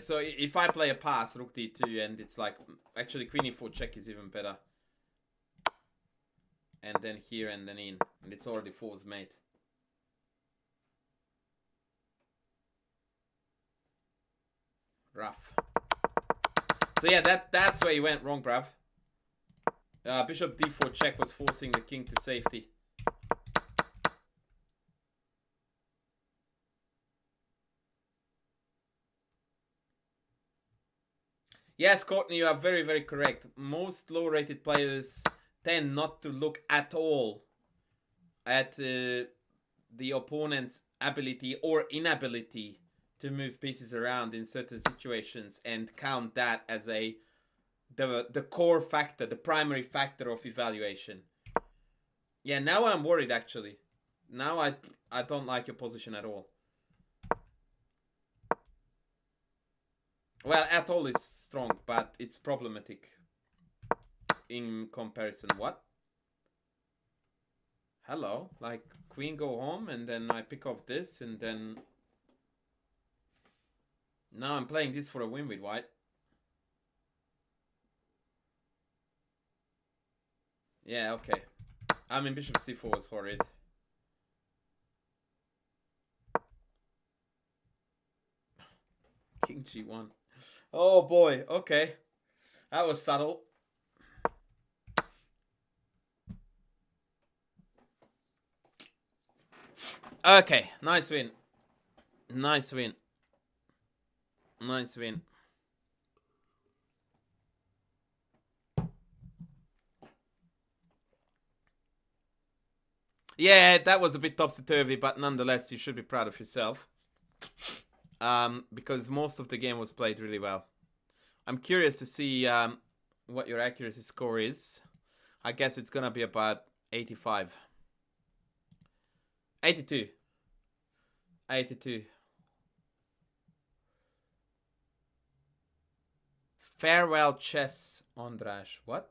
So if I play a pass, rook d2, and it's like, actually queen e4 check is even better. And then here and then in, and it's already four's mate. Rough. So yeah, that's where you went wrong, bruv. Bishop d4 check was forcing the king to safety. Yes, Courtney, you are very, very correct. Most low-rated players tend not to look at all at the opponent's ability or inability to move pieces around in certain situations and count that as the core factor, the primary factor of evaluation. Yeah, now I'm worried, actually. Now I don't like your position at all. Well, at all is strong, but it's problematic in comparison. What? Hello? Like, queen go home, and then I pick off this, and then... Now I'm playing this for a win with white. Yeah, okay. I mean, bishop c4 was horrid. King g1. Oh boy, okay. That was subtle. Okay, nice win. Nice win. Nice win. Yeah, that was a bit topsy-turvy, but nonetheless, you should be proud of yourself. Because most of the game was played really well. I'm curious to see what your accuracy score is. I guess it's gonna be about 85. 82. 82. Farewell chess, Andras. What?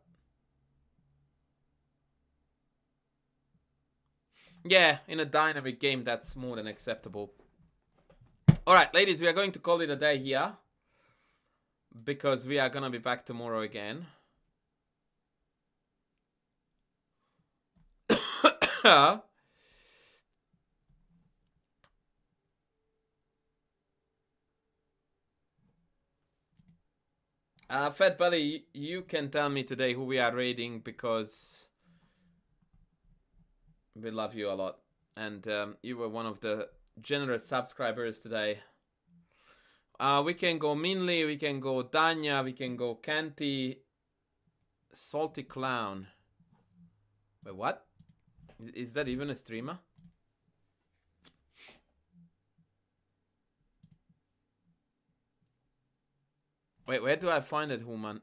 Yeah, in a dynamic game, that's more than acceptable. Alright, ladies, we are going to call it a day here. Because we are gonna be back tomorrow again. Fat Buddy, you can tell me today who we are raiding because we love you a lot. And you were one of the generous subscribers today. We can go Minley, we can go Danya, we can go Canty, Salty Clown. Wait, what? Is that even a streamer? Wait, where do I find it, Human?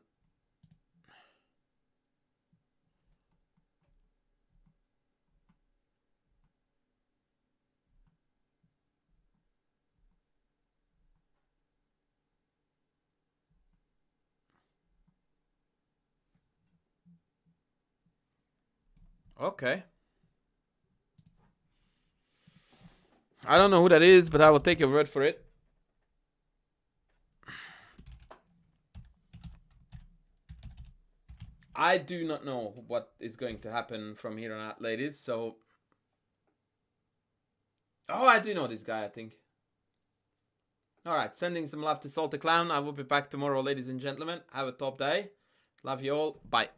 Okay. I don't know who that is, but I will take your word for it. I do not know what is going to happen from here on out, ladies, so... Oh, I do know this guy, I think. Alright, sending some love to Salty Clown. I will be back tomorrow, ladies and gentlemen. Have a top day. Love you all. Bye.